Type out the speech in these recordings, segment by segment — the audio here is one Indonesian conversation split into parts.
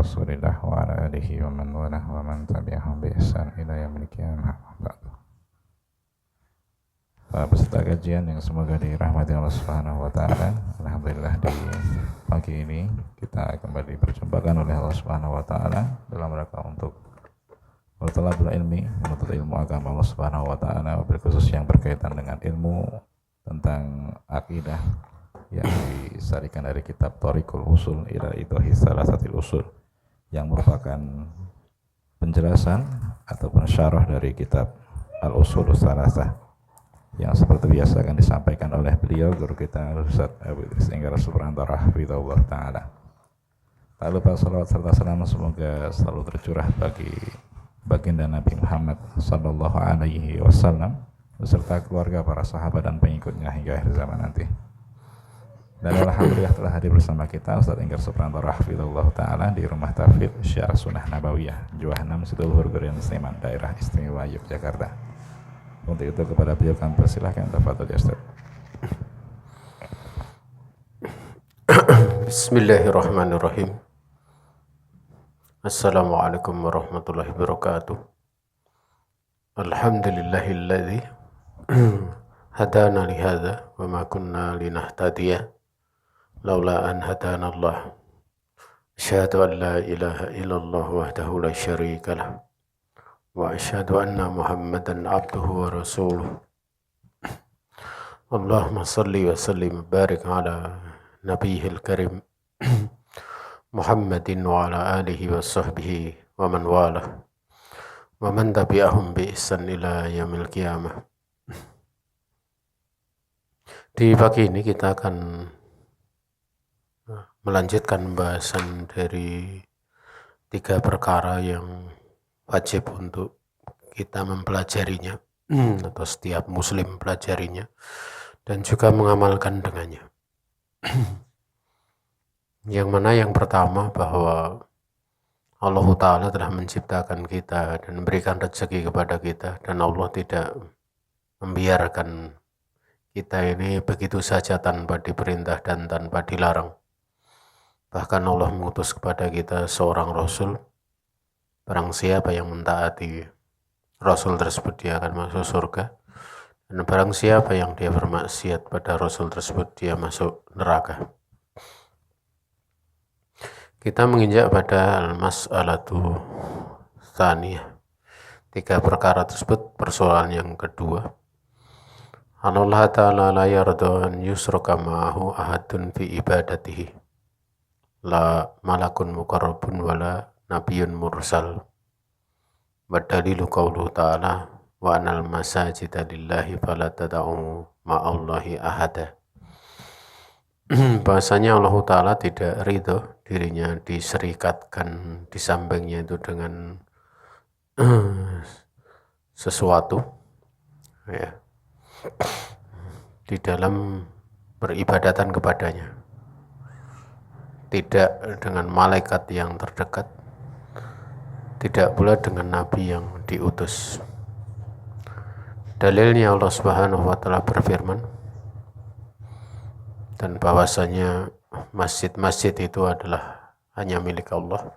Rasulillah wa ala alihi wa man walah wa man tabi'ahum bi ihsan ila yaumil qiyamah. Peserta kajian yang semoga dirahmati Allah Subhanahu wa taala. Alhamdulillah di pagi ini kita kembali berjumpakan oleh Allah Subhanahu wa taala dalam rangka untuk bertalabul ilmi, menuntut ilmu agama Allah Subhanahu wa taala, berkhusus yang berkaitan dengan ilmu tentang akidah yang disarikan dari kitab Thariqul Usul ila Idahi Salasatil Usul, yang merupakan penjelasan ataupun syarah dari kitab Al-Usulus Salasah yang seperti biasa akan disampaikan oleh beliau guru kita Ustaz Abu Idris Enggara Subrantara hafizahullah taala. Tak lupa salawat serta salam semoga selalu tercurah bagi baginda Nabi Muhammad sallallahu alaihi wasallam beserta keluarga, para sahabat dan pengikutnya hingga akhir zaman nanti. Dan alhamdulillah telah hadir bersama kita Ustaz Enggara Subrantara hafizahullah taala di Rumah Tahfidz Syiar Sunnah Nabawiyah Juwahnam Situluhur Gurian Sleman, Daerah Istimewa Yogyakarta. Untuk itu kepada beliau kami persilahkan, tafadhol ya Ustaz. Bismillahirrahmanirrahim. Assalamualaikum warahmatullahi wabarakatuh. Alhamdulillahilladzi hadana li hadza wa ma kunna linahtadiya laula an hadana Allah. Asyhadu an la ilaha illallah wahdahu la syarika lah. Wa asyhadu anna Muhammadan abduhu wa rasuluh. Allahumma salli wa sallim barik ala nabiyil karim Muhammadin wa ala alihi wa sahbihi wa man walah wa man tabi'ahum bi ihsan ila yaumil qiyamah. Di pagi ini kita akan melanjutkan pembahasan dari 3 perkara yang wajib untuk kita mempelajarinya atau setiap muslim pelajarinya dan juga mengamalkan dengannya. Yang mana yang pertama bahwa Allah Ta'ala telah menciptakan kita dan memberikan rezeki kepada kita, dan Allah tidak membiarkan kita ini begitu saja tanpa diperintah dan tanpa dilarang. Bahkan Allah mengutus kepada kita seorang Rasul. Barang siapa yang mentaati Rasul tersebut dia akan masuk surga, dan barang siapa yang dia bermaksiat pada Rasul tersebut dia masuk neraka. Kita menginjak pada al-mas'alatu tsaniyah. 3 perkara tersebut, persoalan yang kedua. Allah Ta'ala la yarda an yusraka ma'ahu ahadun fi ibadatihi. La malakun muqarrabun wala nabiyyun mursal. Wadalilu qawluhu ta'ala wa anal masajida lillahi fala tad'u ma'allahi ahada. Bahasanya Allah Ta'ala tidak ridho dirinya diserikatkan di sampingnya itu dengan sesuatu ya, di dalam beribadatan kepadanya, tidak dengan malaikat yang terdekat, tidak pula dengan nabi yang diutus. Dalilnya Allah Subhanahu wa taala berfirman, dan bahwasanya masjid-masjid itu adalah hanya milik Allah,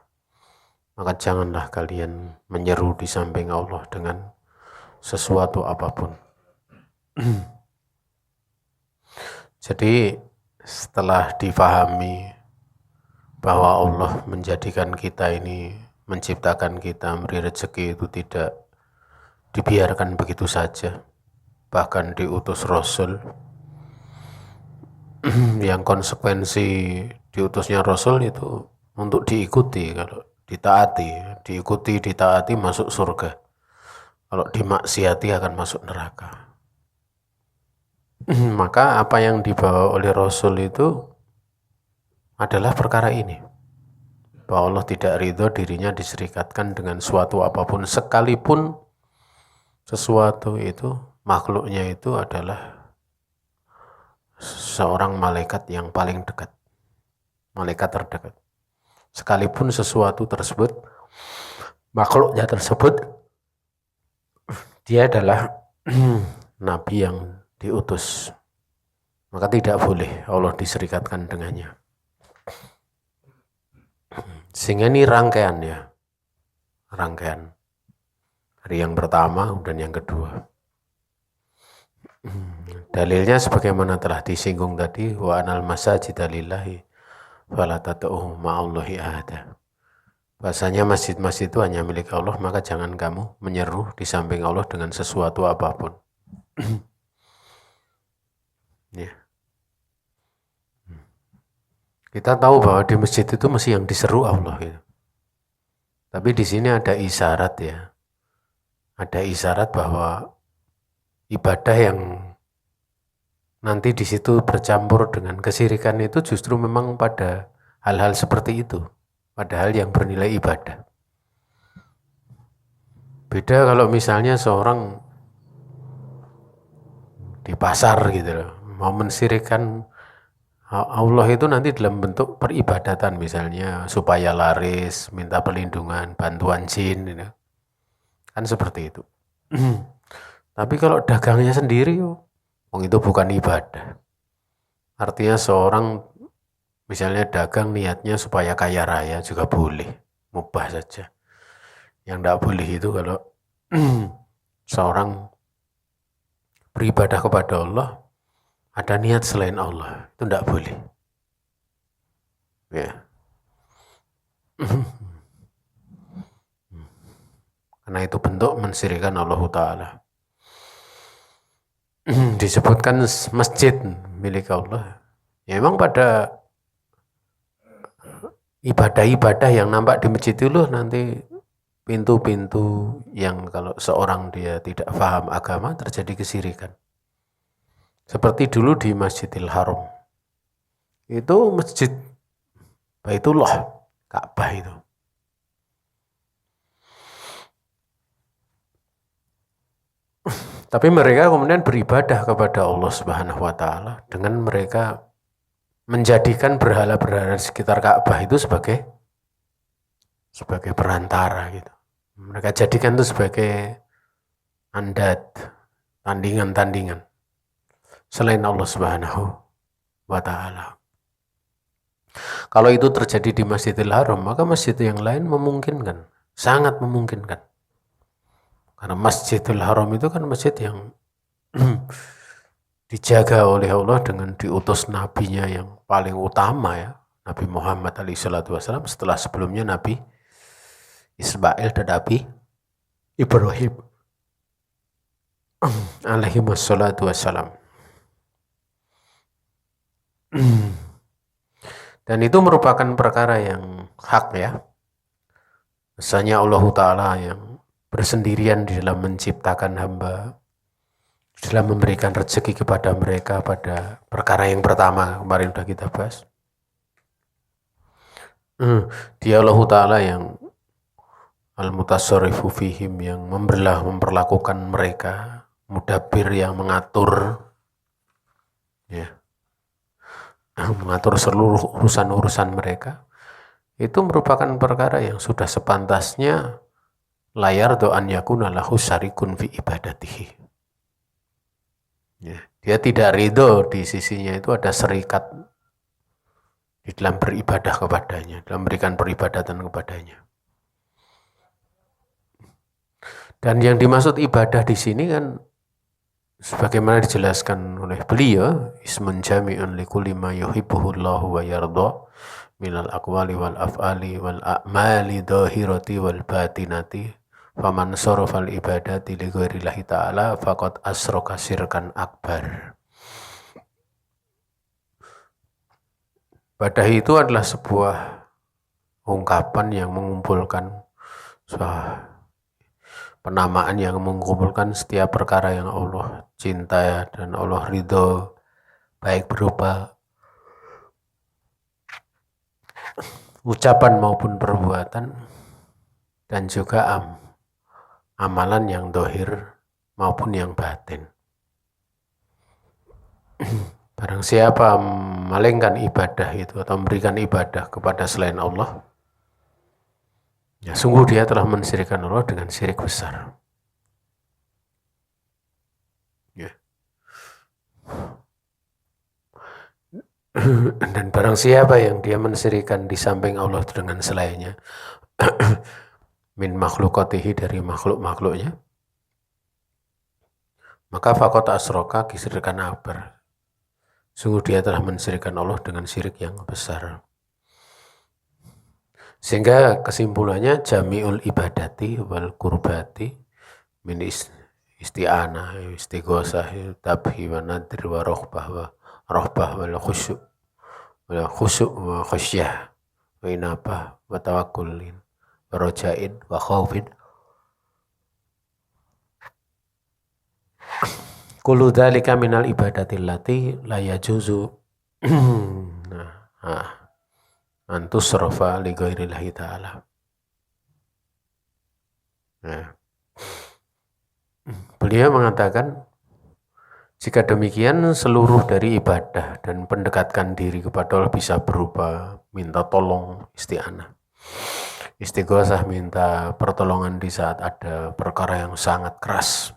maka janganlah kalian menyeru di samping Allah dengan sesuatu apapun. Jadi setelah difahami bahwa Allah menjadikan kita ini, menciptakan kita, memberi rezeki itu tidak dibiarkan begitu saja, bahkan diutus Rasul yang konsekuensi diutusnya Rasul itu untuk diikuti. Kalau ditaati masuk surga, kalau dimaksiati akan masuk neraka. Maka apa yang dibawa oleh Rasul itu adalah perkara ini, bahwa Allah tidak ridho dirinya diserikatkan dengan suatu apapun, sekalipun sesuatu itu makhluknya itu adalah seorang malaikat yang paling dekat, malaikat terdekat. Sekalipun sesuatu tersebut, makhluknya tersebut, dia adalah nabi yang diutus, maka tidak boleh Allah diserikatkan dengannya. Sehingga ini rangkaian hari yang pertama dan yang kedua. Dalilnya sebagaimana telah disinggung tadi, wa anal masajida lillahi fala tad'u ma'allahi ahada. Bahasanya masjid-masjid itu hanya milik Allah, maka jangan kamu menyeru di samping Allah dengan sesuatu apapun. Ya. Kita tahu bahwa di masjid itu mesti yang diseru Allah. Ya. Tapi di sini ada isyarat ya. Ada isyarat bahwa ibadah yang nanti di situ bercampur dengan kesyirikan itu justru memang pada hal-hal seperti itu. Pada hal yang bernilai ibadah. Beda kalau misalnya seorang di pasar gitu loh, mau mensyirikkan Allah itu nanti dalam bentuk peribadatan misalnya supaya laris, minta perlindungan, bantuan jin gitu. Kan seperti itu. Tapi kalau dagangnya sendiri itu bukan ibadah. Artinya seorang misalnya dagang niatnya supaya kaya raya juga boleh, mubah saja. Yang tidak boleh itu kalau seorang beribadah kepada Allah ada niat selain Allah, itu tidak boleh. Ya. Karena itu bentuk mensyirikkan Allah Ta'ala. Disebutkan masjid milik Allah. Ya memang pada ibadah-ibadah yang nampak di masjid itu loh nanti pintu-pintu yang kalau seorang dia tidak paham agama terjadi kesyirikan. Seperti dulu di Masjidil Haram. Itu masjid Baitullah, Ka'bah itu. Tapi mereka kemudian beribadah kepada Allah Subhanahu wa Ta'ala dengan mereka menjadikan berhala-berhala di sekitar Ka'bah itu sebagai perantara gitu. Mereka jadikan itu sebagai andat, tandingan-tandingan selain Allah Subhanahu wa Ta'ala. Kalau itu terjadi di Masjidil Haram, maka masjid yang lain memungkinkan, sangat memungkinkan. Karena Masjidil Haram itu kan masjid yang dijaga oleh Allah dengan diutus nabinya yang paling utama ya, Nabi Muhammad SAW, setelah sebelumnya Nabi Ismail dan Nabi Ibrahim alaihi wassalatu wassalam. Dan itu merupakan perkara yang hak ya. Misalnya Allah Ta'ala yang bersendirian di dalam menciptakan hamba, dalam memberikan rezeki kepada mereka pada perkara yang pertama kemarin sudah kita bahas. Dia Allah Ta'ala yang al-mutassarifu fihim, yang memperlakukan mereka, mudabbir yang mengatur ya, mengatur seluruh urusan-urusan mereka. Itu merupakan perkara yang sudah sepantasnya layar do'an yakuna lahu syarikun fi ibadatihi. Ya, dia tidak ridho di sisinya itu ada serikat di dalam beribadah kepadanya, dalam memberikan peribadatan kepadanya. Dan yang dimaksud ibadah di sini kan sebagaimana dijelaskan oleh beliau, ismun jami'un likulli ma yuhibbuhullahu wa yardha minal aqwali wal af'ali wal a'mali dhahirati wal batinati, faman sarafal ibadati li ghairillahi ta'ala faqad asraka syirkan akbar. Ibadah itu adalah sebuah ungkapan yang mengumpulkan penamaan yang mengumpulkan setiap perkara yang Allah cinta dan Allah ridho, baik berupa ucapan maupun perbuatan, dan juga amalan yang dohir maupun yang batin. Barang siapa memalingkan ibadah itu atau memberikan ibadah kepada selain Allah, ya sungguh dia telah mensyirikkan Allah dengan syirik besar. Ya. Dan barang siapa yang dia mensyirikan di samping Allah dengan selainnya, min makhlukatihi, dari makhluk-makhluknya, maka faqad asroka syirkan akbar. Sungguh dia telah mensyirikkan Allah dengan syirik yang besar. Sehingga kesimpulannya jami'ul ibadati wal kurbati min isti'anah, istighosah, tabhi wa nadri wa rohbah wal khusyuk wa khusyah wa inabah wa tawakkulin wa rojain wa khawfin. Kullu dzalika minal ibadatil lati la yajuzu antusrafa li ghairillahi ta'ala. Nah, beliau mengatakan, jika demikian seluruh dari ibadah dan pendekatkan diri kepada Allah bisa berupa minta tolong, isti'anah, istighosah, minta pertolongan di saat ada perkara yang sangat keras.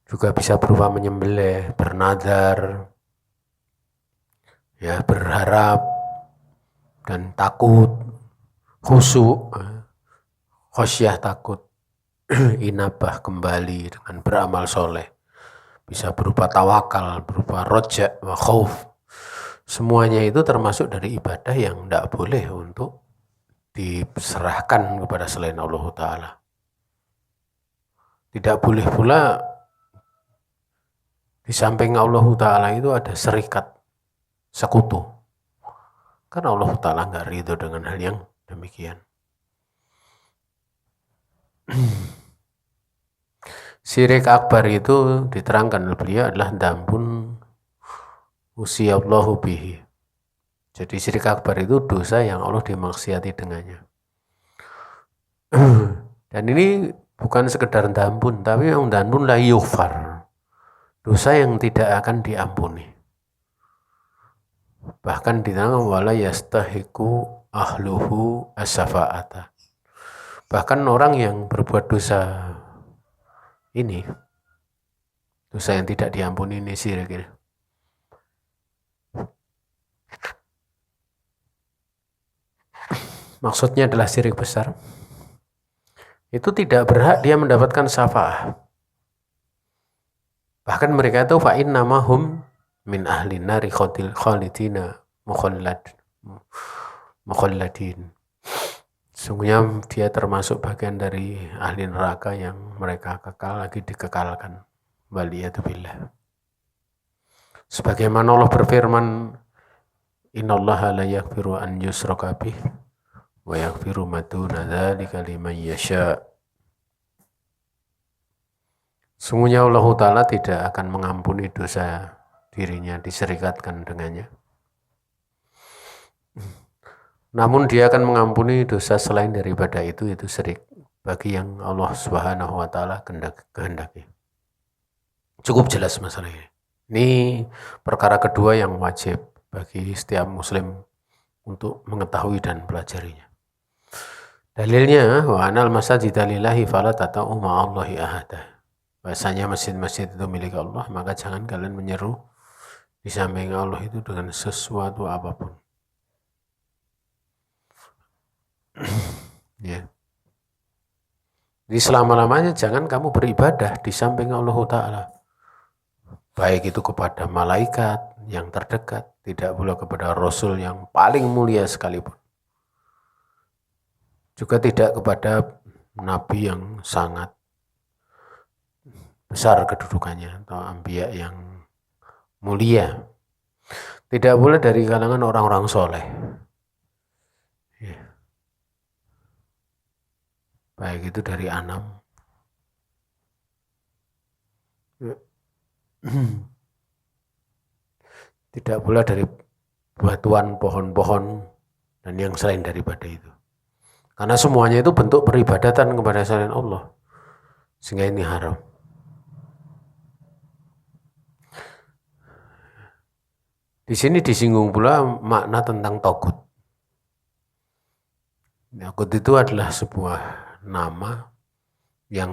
Juga bisa berupa menyembelih, bernadar, ya, berharap dan takut, khusyuk, khosyah takut, inabah kembali dengan beramal soleh. Bisa berupa tawakal, berupa roja, wa khauf. Semuanya itu termasuk dari ibadah yang tidak boleh untuk diserahkan kepada selain Allah Ta'ala. Tidak boleh pula di samping Allah Ta'ala itu ada serikat, sekutu. Karena Allah Ta'ala nggak ridho dengan hal yang demikian. Syirik akbar itu diterangkan oleh beliau adalah dambun usiyallahu bihi. Jadi syirik akbar itu dosa yang Allah dimaksiati dengannya. Dan ini bukan sekedar dambun, tapi yang dambun la yughfar. Dosa yang tidak akan diampuni. Bahkan diterangkan wala yastahiqu ahluhu as-safa'ata. Bahkan orang yang berbuat dosa ini, dosa yang tidak diampuni ini syirik ini, maksudnya adalah syirik besar, itu tidak berhak dia mendapatkan syafa'ah. Bahkan mereka itu fa'in namahum min ahli nari khalidina mukhalladin. Sungguhnya dia termasuk bagian dari ahli neraka yang mereka kekal lagi dikekalkan. Waliyatubillah. Sebagaimana Allah berfirman, innallaha la yaghfiru an yushraka bih wa yaghfiru ma duna dzalika liman yasha'. Sungguhnya Allah Ta'ala tidak akan mengampuni dosa dirinya diserikatkan dengannya. Namun dia akan mengampuni dosa selain daripada itu syirik, bagi yang Allah Subhanahu wa Ta'ala kehendaki. Cukup jelas masalah ini. Ini perkara kedua yang wajib bagi setiap muslim untuk mengetahui dan pelajarinya. Dalilnya, wa anal masajida lillahi fala tata'u ma'allahi ahadah. Bahasanya masjid-masjid itu milik Allah, maka jangan kalian menyeru di samping Allah itu dengan sesuatu apapun. Ya. Jadi selama-lamanya jangan kamu beribadah di samping Allah Ta'ala. Baik itu kepada malaikat yang terdekat, tidak pula kepada Rasul yang paling mulia sekalipun. Juga tidak kepada Nabi yang sangat besar kedudukannya atau anbiya yang mulia. Tidak boleh dari kalangan orang-orang soleh. Ya. Baik itu dari Anam. Ya. Tidak pula dari batuan, pohon-pohon, dan yang selain daripada itu. Karena semuanya itu bentuk peribadatan kepada selain Allah. Sehingga ini haram. Di sini disinggung pula makna tentang togut. Togut itu adalah sebuah nama yang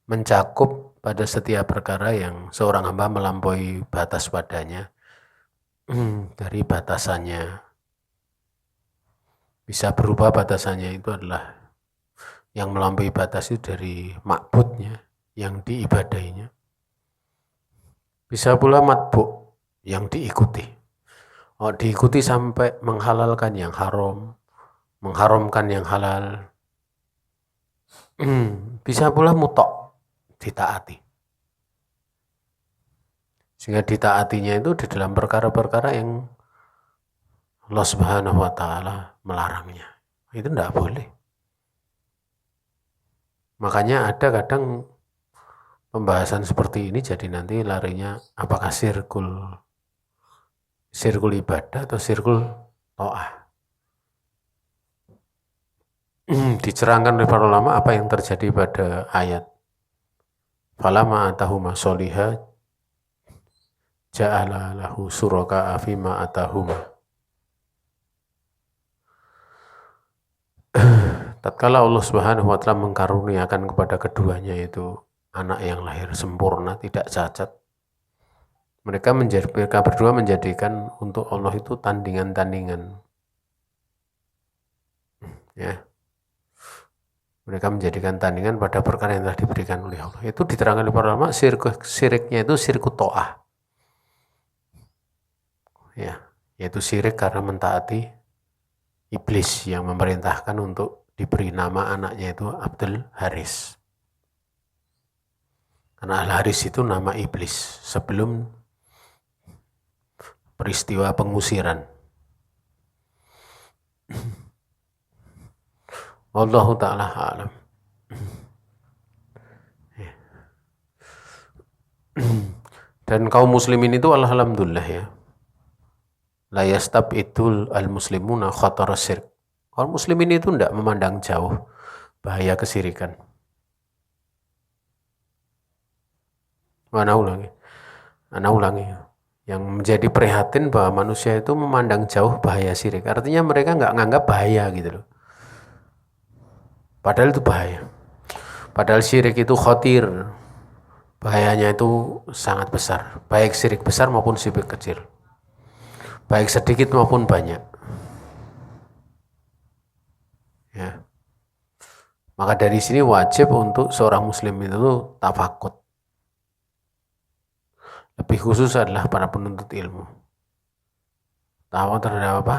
mencakup pada setiap perkara yang seorang hamba melampaui batas padanya, dari batasannya. Bisa berubah batasannya itu adalah yang melampaui batas itu dari makbudnya, yang diibadahinya. Bisa pula matbu, yang diikuti. Diikuti sampai menghalalkan yang haram, mengharamkan yang halal. Bisa pula mutok, ditaati. Sehingga ditaatinya itu di dalam perkara-perkara yang Allah Subhanahu wa Ta'ala melarangnya. Itu tidak boleh. Makanya ada kadang pembahasan seperti ini jadi nanti larinya apakah sirkul ibadah atau sirkul to'ah. Dicerangkan oleh para ulama apa yang terjadi pada ayat falama atahuma soliha ja'ala lahu suraka afima atahuma. Tatkala Allah Subhanahu wa Ta'ala mengkaruniakan kepada keduanya itu anak yang lahir sempurna, tidak cacat, mereka berdua menjadikan untuk Allah itu tandingan-tandingan. Ya. Mereka menjadikan tandingan pada perkara yang telah diberikan oleh Allah. Itu diterangkan oleh para ulama, syiriknya itu syirku to'ah. Ya, yaitu syirik karena mentaati iblis yang memerintahkan untuk diberi nama anaknya itu Abdul Haris. Karena Al-Haris itu nama iblis sebelum peristiwa pengusiran. Wallahu ta'ala a'lam. Dan kaum muslimin itu alhamdulillah ya, la yastab'idul al-muslimuna khatar syirk. Kaum muslimin itu tidak memandang jauh bahaya kesirikan. Ana ulangi. Yang menjadi prihatin bahwa manusia itu memandang jauh bahaya syirik. Artinya mereka nggak nganggap bahaya gitu loh. Padahal itu bahaya. Padahal syirik itu khotir. Bahayanya itu sangat besar. Baik syirik besar maupun syirik kecil. Baik sedikit maupun banyak. Ya. Maka dari sini wajib untuk seorang muslim itu tafakut. Lebih khusus adalah para penuntut ilmu. Tahu terhadap apa?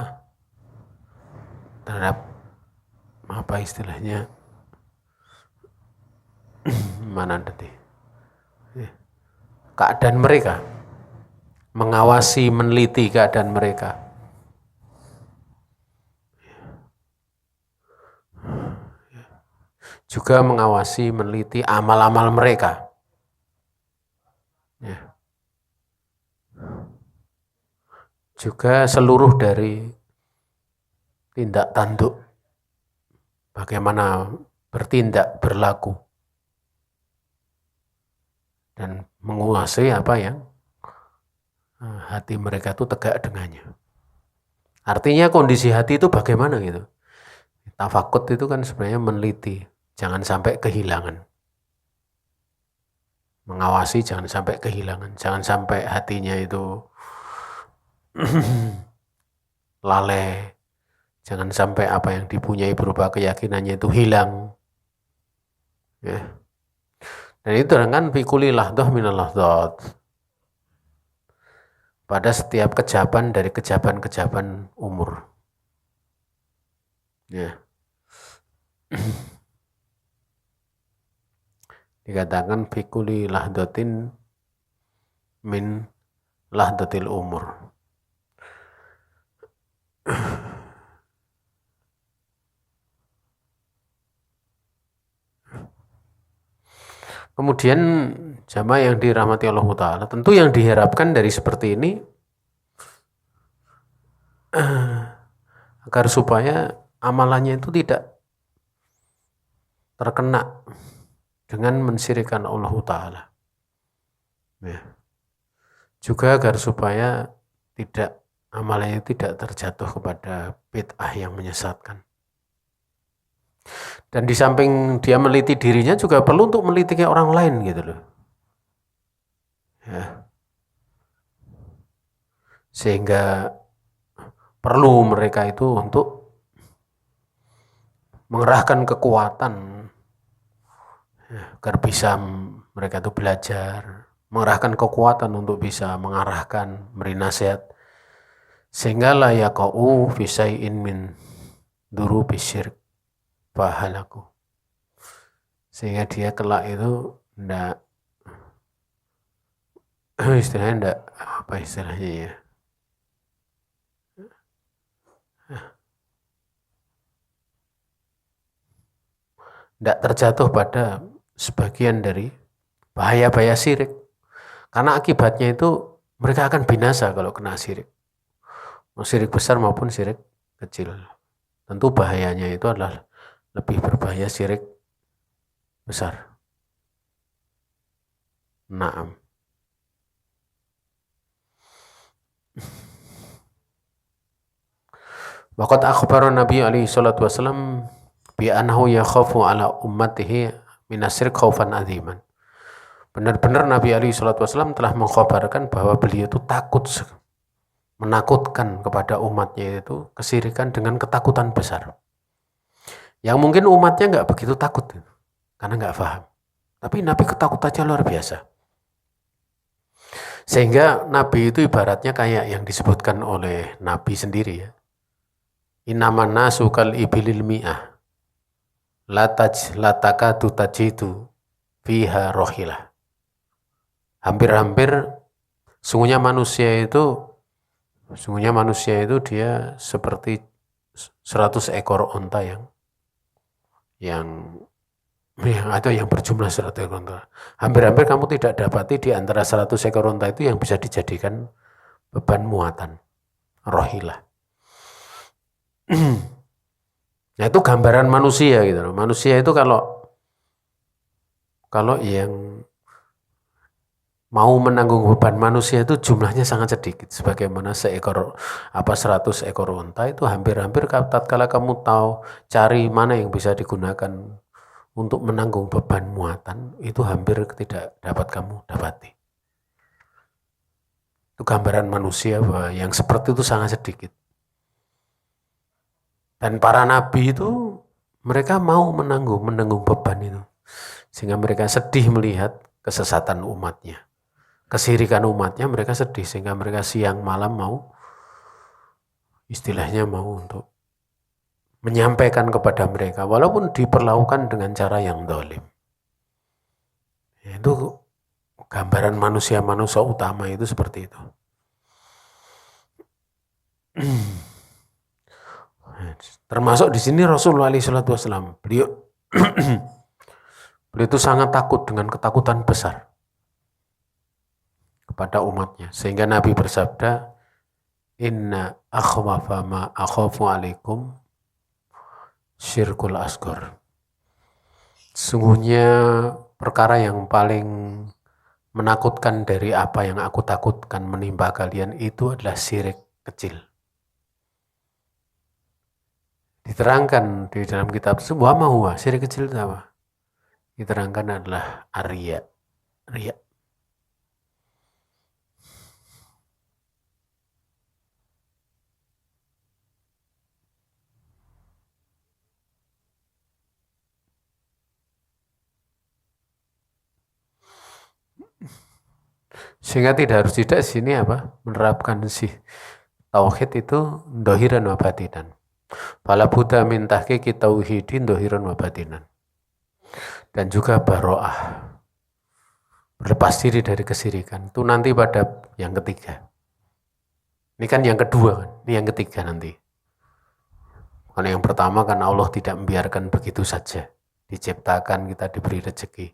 Terhadap apa istilahnya? Mana tadi? Keadaan mereka. Mengawasi, meneliti keadaan mereka. Juga mengawasi, meneliti amal-amal mereka. Ya. Juga seluruh dari tindak tanduk, bagaimana bertindak, berlaku, dan menguasai apa yang hati mereka itu tegak dengannya. Artinya kondisi hati itu bagaimana gitu. Tafakut itu kan sebenarnya meneliti, jangan sampai kehilangan. Mengawasi jangan sampai kehilangan, jangan sampai hatinya itu lalai, jangan sampai apa yang dipunyai berupa keyakinannya itu hilang. Ya. Dan itu dengan fikuli lahdah minal lahdat. Pada setiap kejaban dari kejaban-kejaban umur. Ya. Dikatakan fikuli lahdatin min lahdatil umur. Kemudian jamaah yang dirahmati Allah Ta'ala, tentu yang diharapkan dari seperti ini agar supaya amalannya itu tidak terkena dengan mensyirikkan Allah Ta'ala. Ya. Juga agar supaya amalannya tidak terjatuh kepada bid'ah yang menyesatkan. Dan di samping dia meliti dirinya juga perlu untuk meliti orang lain gitu loh. Ya. sehingga perlu mereka itu untuk mengerahkan kekuatan agar bisa mereka itu belajar, mengerahkan kekuatan untuk bisa mengarahkan, memberi nasihat, sehingga la yaqa'u fi syai'in min durubi syirk fahalaku, sehingga dia kelak itu ndak istilahnya ndak apa istilahnya ya, ndak terjatuh pada sebagian dari bahaya-bahaya syirik, karena akibatnya itu mereka akan binasa kalau kena syirik, syirik besar maupun syirik kecil. Tentu bahayanya itu adalah lebih berbahaya syirik besar. Naam. Waqad akhbara Nabi alaihi salatu wasallam bi annahu yakhafu ala ummatihi minasyirik khaufan aziman. Benar-benar Nabi alaihi salatu wasallam telah mengkhabarkan bahwa beliau itu takut, menakutkan kepada umatnya itu kesyirikan dengan ketakutan besar. Yang mungkin umatnya nggak begitu takut karena nggak paham. Tapi Nabi ketakutannya luar biasa. Sehingga Nabi itu ibaratnya kayak yang disebutkan oleh Nabi sendiri ya. Innaman nasu kal ibilil mi'ah latakadu tajidu fiha rohilah. Hampir-hampir sungguhnya manusia itu dia seperti 100 ekor onta yang ada yang berjumlah 100 ekor onta. Hampir-hampir kamu tidak dapati di antara 100 ekor onta itu yang bisa dijadikan beban muatan rohilah. Nah itu gambaran manusia gitu loh. Manusia itu kalau yang mau menanggung beban manusia itu jumlahnya sangat sedikit. Sebagaimana 100 ekor unta itu hampir-hampir tatkala kamu tahu cari mana yang bisa digunakan untuk menanggung beban muatan, itu hampir tidak dapat kamu dapati. Itu gambaran manusia bahwa yang seperti itu sangat sedikit. Dan para nabi itu mereka mau menanggung beban itu. Sehingga mereka sedih melihat kesesatan umatnya. Kesyirikan umatnya mereka sedih. Sehingga mereka siang malam mau untuk menyampaikan kepada mereka. Walaupun diperlakukan dengan cara yang zalim. Itu gambaran manusia-manusia utama itu seperti itu. Termasuk di sini Rasulullah SAW, beliau itu sangat takut dengan ketakutan besar kepada umatnya, sehingga Nabi bersabda, Inna akhwafa ma akhafu alaikum syirkul asghar. Sungguhnya perkara yang paling menakutkan dari apa yang aku takutkan menimpa kalian itu adalah syirik kecil. Diterangkan di dalam kitab sebuah mahwa, syirik kecil itu apa? Diterangkan adalah riya. Sehingga tidak sini menerapkan tauhid itu dohiran wa batinan. Fala buddha min tahqiqi tauhidin dohiran wa batinan. Dan juga baro'ah, berlepas diri dari kesyirikan. Itu nanti pada yang ketiga. Ini kan yang kedua kan, ini yang ketiga nanti. Karena yang pertama kan Allah tidak membiarkan begitu saja. Diciptakan, kita diberi rezeki.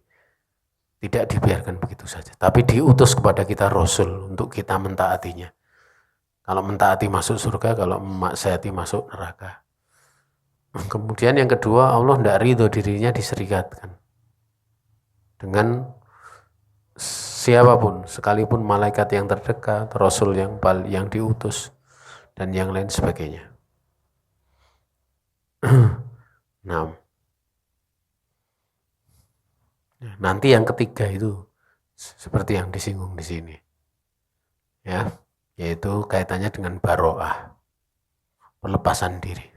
Tidak dibiarkan begitu saja. Tapi diutus kepada kita Rasul untuk kita mentaatinya. Kalau mentaati masuk surga, kalau maksiati masuk neraka. Kemudian yang kedua, Allah tidak ridho dirinya diserikatkan dengan siapapun, sekalipun malaikat yang terdekat, Rasul yang diutus, dan yang lain sebagainya. Nah, nanti yang ketiga itu seperti yang disinggung di sini. Ya. yaitu kaitannya dengan baro'ah, pelepasan diri.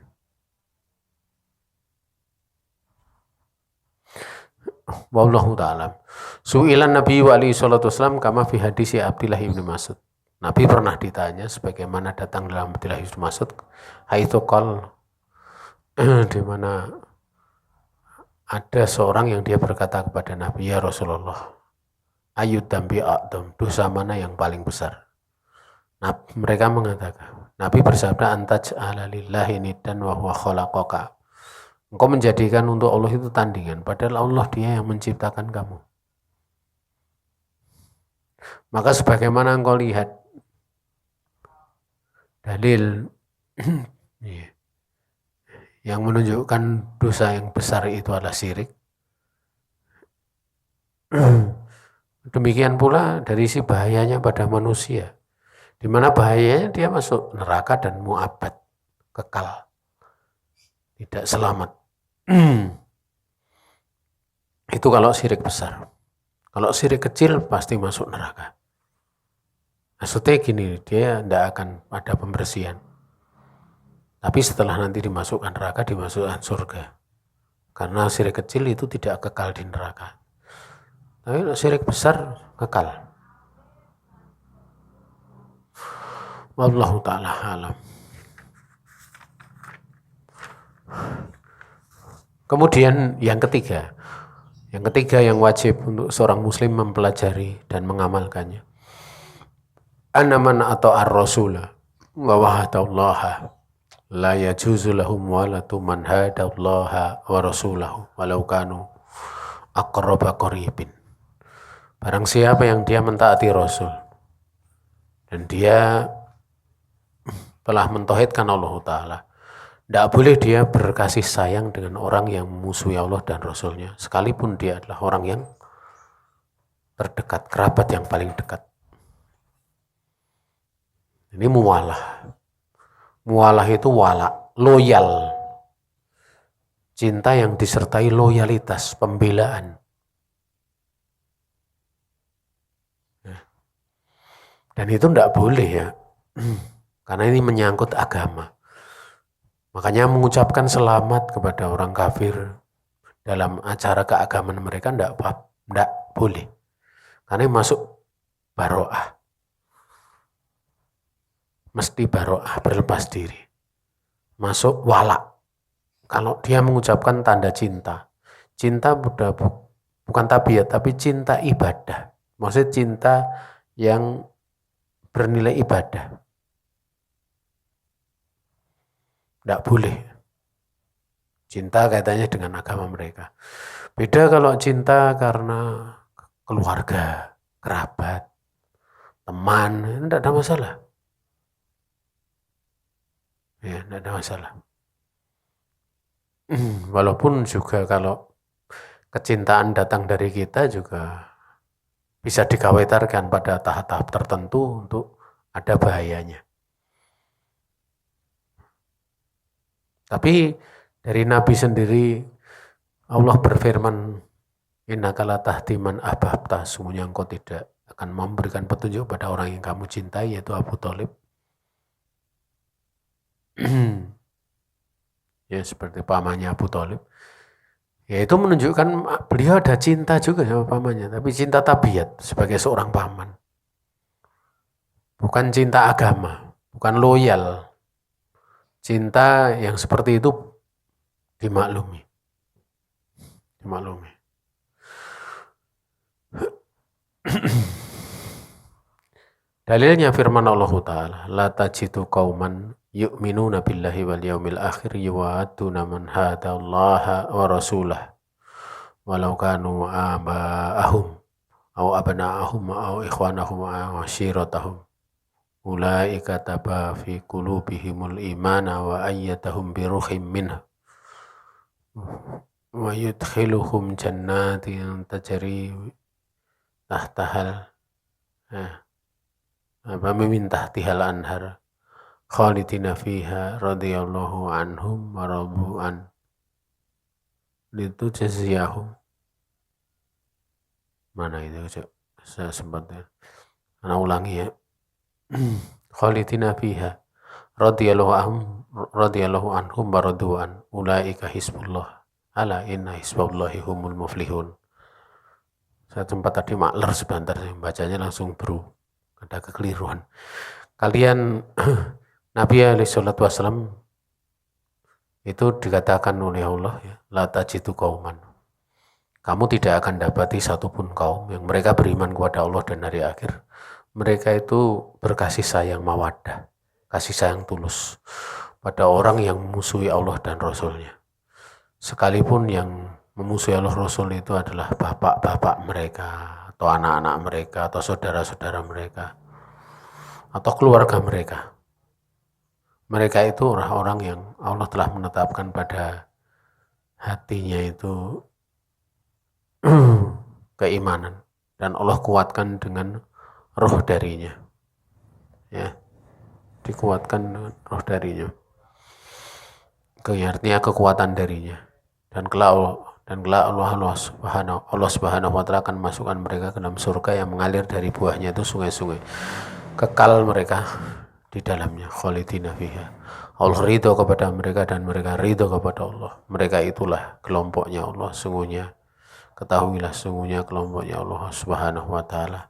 Wallahu ta'ala. Su'ilan Nabi wa alaihi salatu wassalam kama fi hadisi Abdillah ibn Mas'ud. Nabi pernah ditanya sebagaimana datang dalam Abdillah ibn Mas'ud, haitsu qol, di mana ada seorang yang dia berkata kepada Nabi, ya Rasulullah, ayu dambi a'dam, dosa mana yang paling besar? Nah, mereka mengatakan, Nabi bersabda, antaj ala lillahi niddan wa huwa khalaqaka. Engkau menjadikan untuk Allah itu tandingan, padahal Allah dia yang menciptakan kamu. Maka sebagaimana engkau lihat dalil yang menunjukkan dosa yang besar itu adalah syirik, demikian pula dari si bahayanya pada manusia, di mana bahayanya dia masuk neraka dan mu'abad, kekal, tidak selamat. Itu kalau syirik besar. Kalau syirik kecil pasti masuk neraka. Maksudnya gini, dia tidak akan ada pembersihan. Tapi setelah nanti dimasukkan neraka, dimasukkan surga. Karena syirik kecil itu tidak kekal di neraka. Tapi kalau syirik besar, kekal. Wallahu ta'ala alam. Kemudian yang ketiga yang wajib untuk seorang muslim mempelajari dan mengamalkannya. Anaman atau ar-rasulah wa wahadallaha la yajuzu lahum walatu man hadallaha wa rasulahu walau kanu aqraba qaribin. Barang siapa yang dia mentaati Rasul dan dia telah mentauhidkan Allah Ta'ala, tidak boleh dia berkasih sayang dengan orang yang memusuhi Allah dan Rasulnya, sekalipun dia adalah orang yang terdekat, kerabat yang paling dekat. Ini muwalah. Muwalah itu wala, loyal. Cinta yang disertai loyalitas, pembelaan. Dan itu tidak boleh ya, karena ini menyangkut agama. Makanya mengucapkan selamat kepada orang kafir dalam acara keagamaan mereka tidak boleh. Karena masuk baro'ah. Mesti baro'ah, berlepas diri. Masuk wala. Kalau dia mengucapkan tanda cinta. Cinta bukan tabiat, tapi cinta ibadah. Maksudnya cinta yang bernilai ibadah. Tidak boleh. Cinta kaitannya dengan agama mereka. Beda kalau cinta karena keluarga, kerabat, teman, tidak ada masalah. Ya, tidak ada masalah. Walaupun juga kalau kecintaan datang dari kita juga bisa dikawetarkan pada tahap-tahap tertentu untuk ada bahayanya. Tapi dari Nabi sendiri Allah berfirman, innaka la tahdi man ahbabta, sungguhnya engkau tidak akan memberikan petunjuk pada orang yang kamu cintai, yaitu Abu Thalib. Ya seperti pamannya Abu Thalib. Ya itu menunjukkan beliau ada cinta juga sama pamannya, tapi cinta tabiat sebagai seorang paman. Bukan cinta agama, bukan loyal. Cinta yang seperti itu dimaklumi. Dalilnya firman Allah Ta'ala, la tajidu qauman yu'minuna billahi wal yaumil akhir yuwaduna man hadallaha wa rasulah walau kanu aba'ahum aw abna'ahum aw ikhwanahum aw ashiratahum ulaika taba fi qulubihimul imana wa ayyatahum bi ruhim minhu wa yudkhiluhum jannatin tajri tahtahal min tahtihal anhar khalidina fiha radhiyallahu anhum wa radu'an itu jaziyahum. Mana itu, Cok? Saya sempat ya. Ana ulangi ya. khalidina fiha radhiyallahu anhum wa radwan ulaika hizbullah ala inna hizballahi humul muflihun. Saya sempat tadi makler sebentar, bacanya langsung ada kekeliruan. Kalian Nabi alaihissalatu wassalam itu dikatakan oleh Allah, ya, la tajidu qauman, kamu tidak akan dapati satupun kaum yang mereka beriman kepada Allah dan hari akhir, mereka itu berkasih sayang mawaddah, kasih sayang tulus pada orang yang memusuhi Allah dan Rasulnya. Sekalipun yang memusuhi Allah Rasul itu adalah bapak-bapak mereka, atau anak-anak mereka, atau saudara-saudara mereka, atau keluarga mereka. Mereka itu orang-orang yang Allah telah menetapkan pada hatinya itu keimanan, dan Allah kuatkan dengan roh darinya, ya, dikuatkan dengan roh darinya, artinya kekuatan darinya, dan kelak Allah subhanahu wa ta'ala akan masukkan mereka ke dalam surga yang mengalir dari buahnya itu sungai-sungai, kekal mereka di dalamnya, khalidina fiha. Allah ridho kepada mereka dan mereka ridho kepada Allah. Mereka itulah kelompoknya Allah. Ketahuilah sungguhnya kelompoknya Allah subhanahu wa ta'ala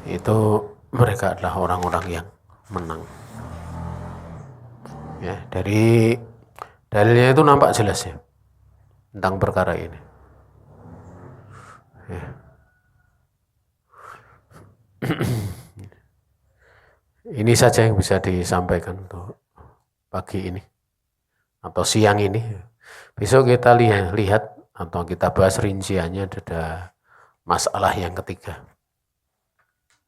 itu mereka adalah orang-orang yang menang. Ya, dari dalilnya itu nampak jelas ya tentang perkara ini. Ya. Ini saja yang bisa disampaikan untuk pagi ini atau siang ini. Besok kita lihat atau kita bahas rinciannya ada masalah yang ketiga,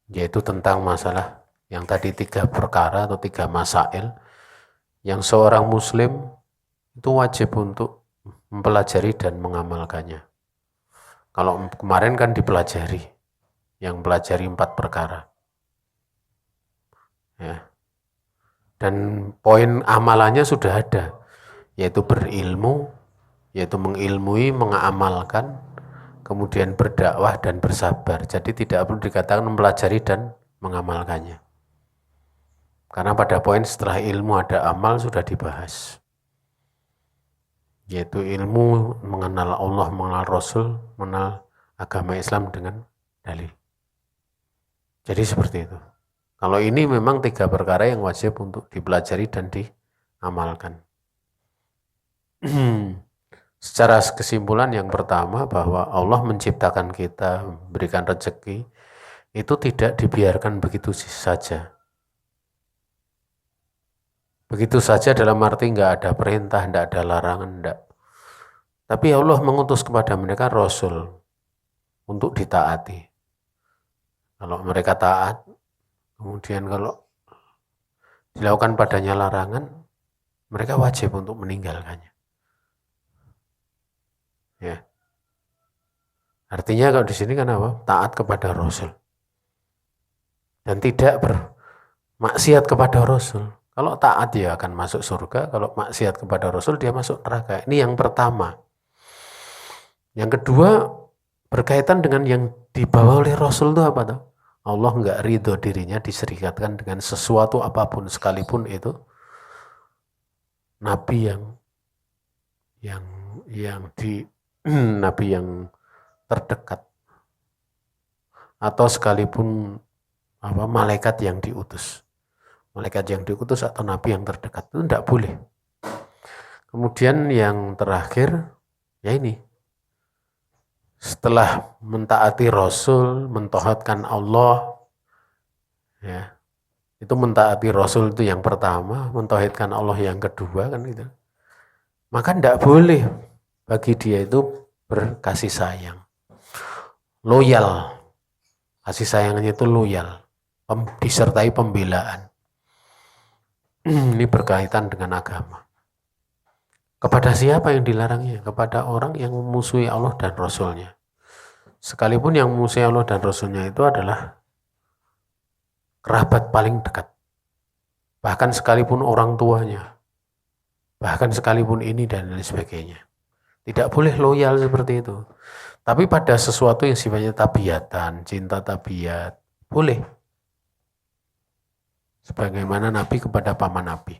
yaitu tentang masalah yang tadi 3 perkara atau 3 masail yang seorang muslim itu wajib untuk mempelajari dan mengamalkannya. Kalau kemarin kan dipelajari, yang pelajari 4 perkara. Ya. Dan poin amalannya sudah ada, yaitu berilmu, yaitu mengilmui, mengamalkan, kemudian berdakwah dan bersabar. Jadi tidak perlu dikatakan mempelajari dan mengamalkannya. Karena pada poin setelah ilmu ada amal sudah dibahas. Yaitu ilmu mengenal Allah, mengenal Rasul, mengenal agama Islam dengan dalil. Jadi seperti itu. Kalau ini memang 3 perkara yang wajib untuk dipelajari dan diamalkan. Secara kesimpulan yang pertama bahwa Allah menciptakan kita, memberikan rezeki, itu tidak dibiarkan begitu saja. Begitu saja dalam arti nggak ada perintah, nggak ada larangan, nggak. Tapi Allah mengutus kepada mereka Rasul untuk ditaati. Kalau mereka taat, kemudian kalau dilakukan padanya larangan, mereka wajib untuk meninggalkannya. Ya. Artinya kalau di sini kan apa? Taat kepada Rasul. Dan tidak bermaksiat kepada Rasul. Kalau taat dia akan masuk surga, kalau maksiat kepada Rasul dia masuk neraka. Ini yang pertama. Yang kedua, berkaitan dengan yang dibawa oleh Rasul itu apa tuh? Allah enggak ridho dirinya diserikatkan dengan sesuatu apapun, sekalipun itu nabi nabi yang terdekat, atau sekalipun malaikat yang diutus. Malaikat yang diutus atau nabi yang terdekat itu tidak boleh. Kemudian yang terakhir, ya ini, setelah mentaati Rasul, mentauhidkan Allah, ya, itu mentaati Rasul itu yang pertama, mentauhidkan Allah yang kedua, kan gitu. Maka tidak boleh bagi dia itu berkasih sayang, loyal, kasih sayangnya itu loyal, disertai pembelaan. Ini berkaitan dengan agama. Kepada siapa yang dilarangnya? Kepada orang yang memusuhi Allah dan Rasulnya. Sekalipun yang memusuhi Allah dan Rasulnya itu adalah kerabat paling dekat. Bahkan sekalipun orang tuanya. Bahkan sekalipun ini dan lain sebagainya. Tidak boleh loyal seperti itu. Tapi pada sesuatu yang sifatnya tabiatan, cinta tabiat, boleh. sebagaimana Nabi kepada paman Nabi.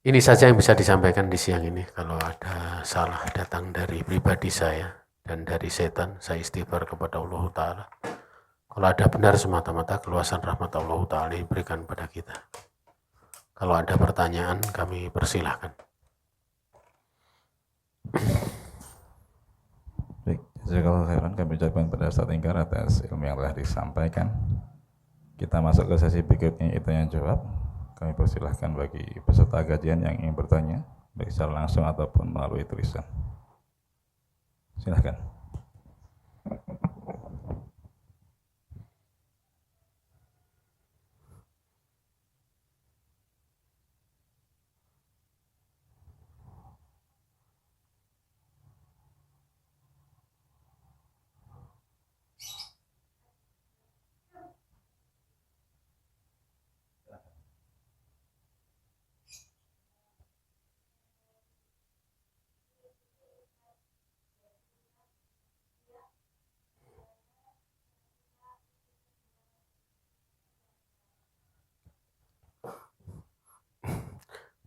Ini saja yang bisa disampaikan di siang ini. Kalau ada salah datang dari pribadi saya dan dari setan, saya istighfar kepada Allah Ta'ala. Kalau ada benar semata-mata keluasan rahmat Allah Ta'ala diberikan pada kita. Kalau ada pertanyaan kami persilahkan. Baik, jazakallahu khairan, kami ucapkan pada Ustaz Ingkar atas ilmu yang telah disampaikan. Kita masuk ke sesi berikutnya, itu yang jawab. Kami persilahkan bagi peserta kajian yang ingin bertanya, baik secara langsung ataupun melalui tulisan. Silahkan.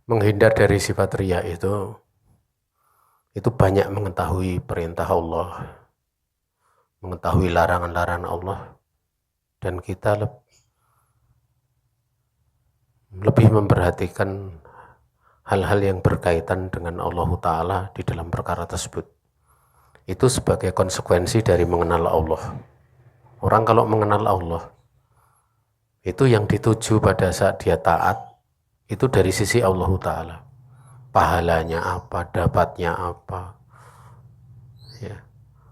Menghindar dari sifat riya itu banyak mengetahui perintah Allah, mengetahui larangan-larangan Allah, dan kita lebih memperhatikan hal-hal yang berkaitan dengan Allah Ta'ala di dalam perkara tersebut. Itu sebagai konsekuensi dari mengenal Allah. Orang kalau mengenal Allah, itu yang dituju pada saat dia taat, itu dari sisi Allah Ta'ala. Pahalanya apa, dapatnya apa. Ya.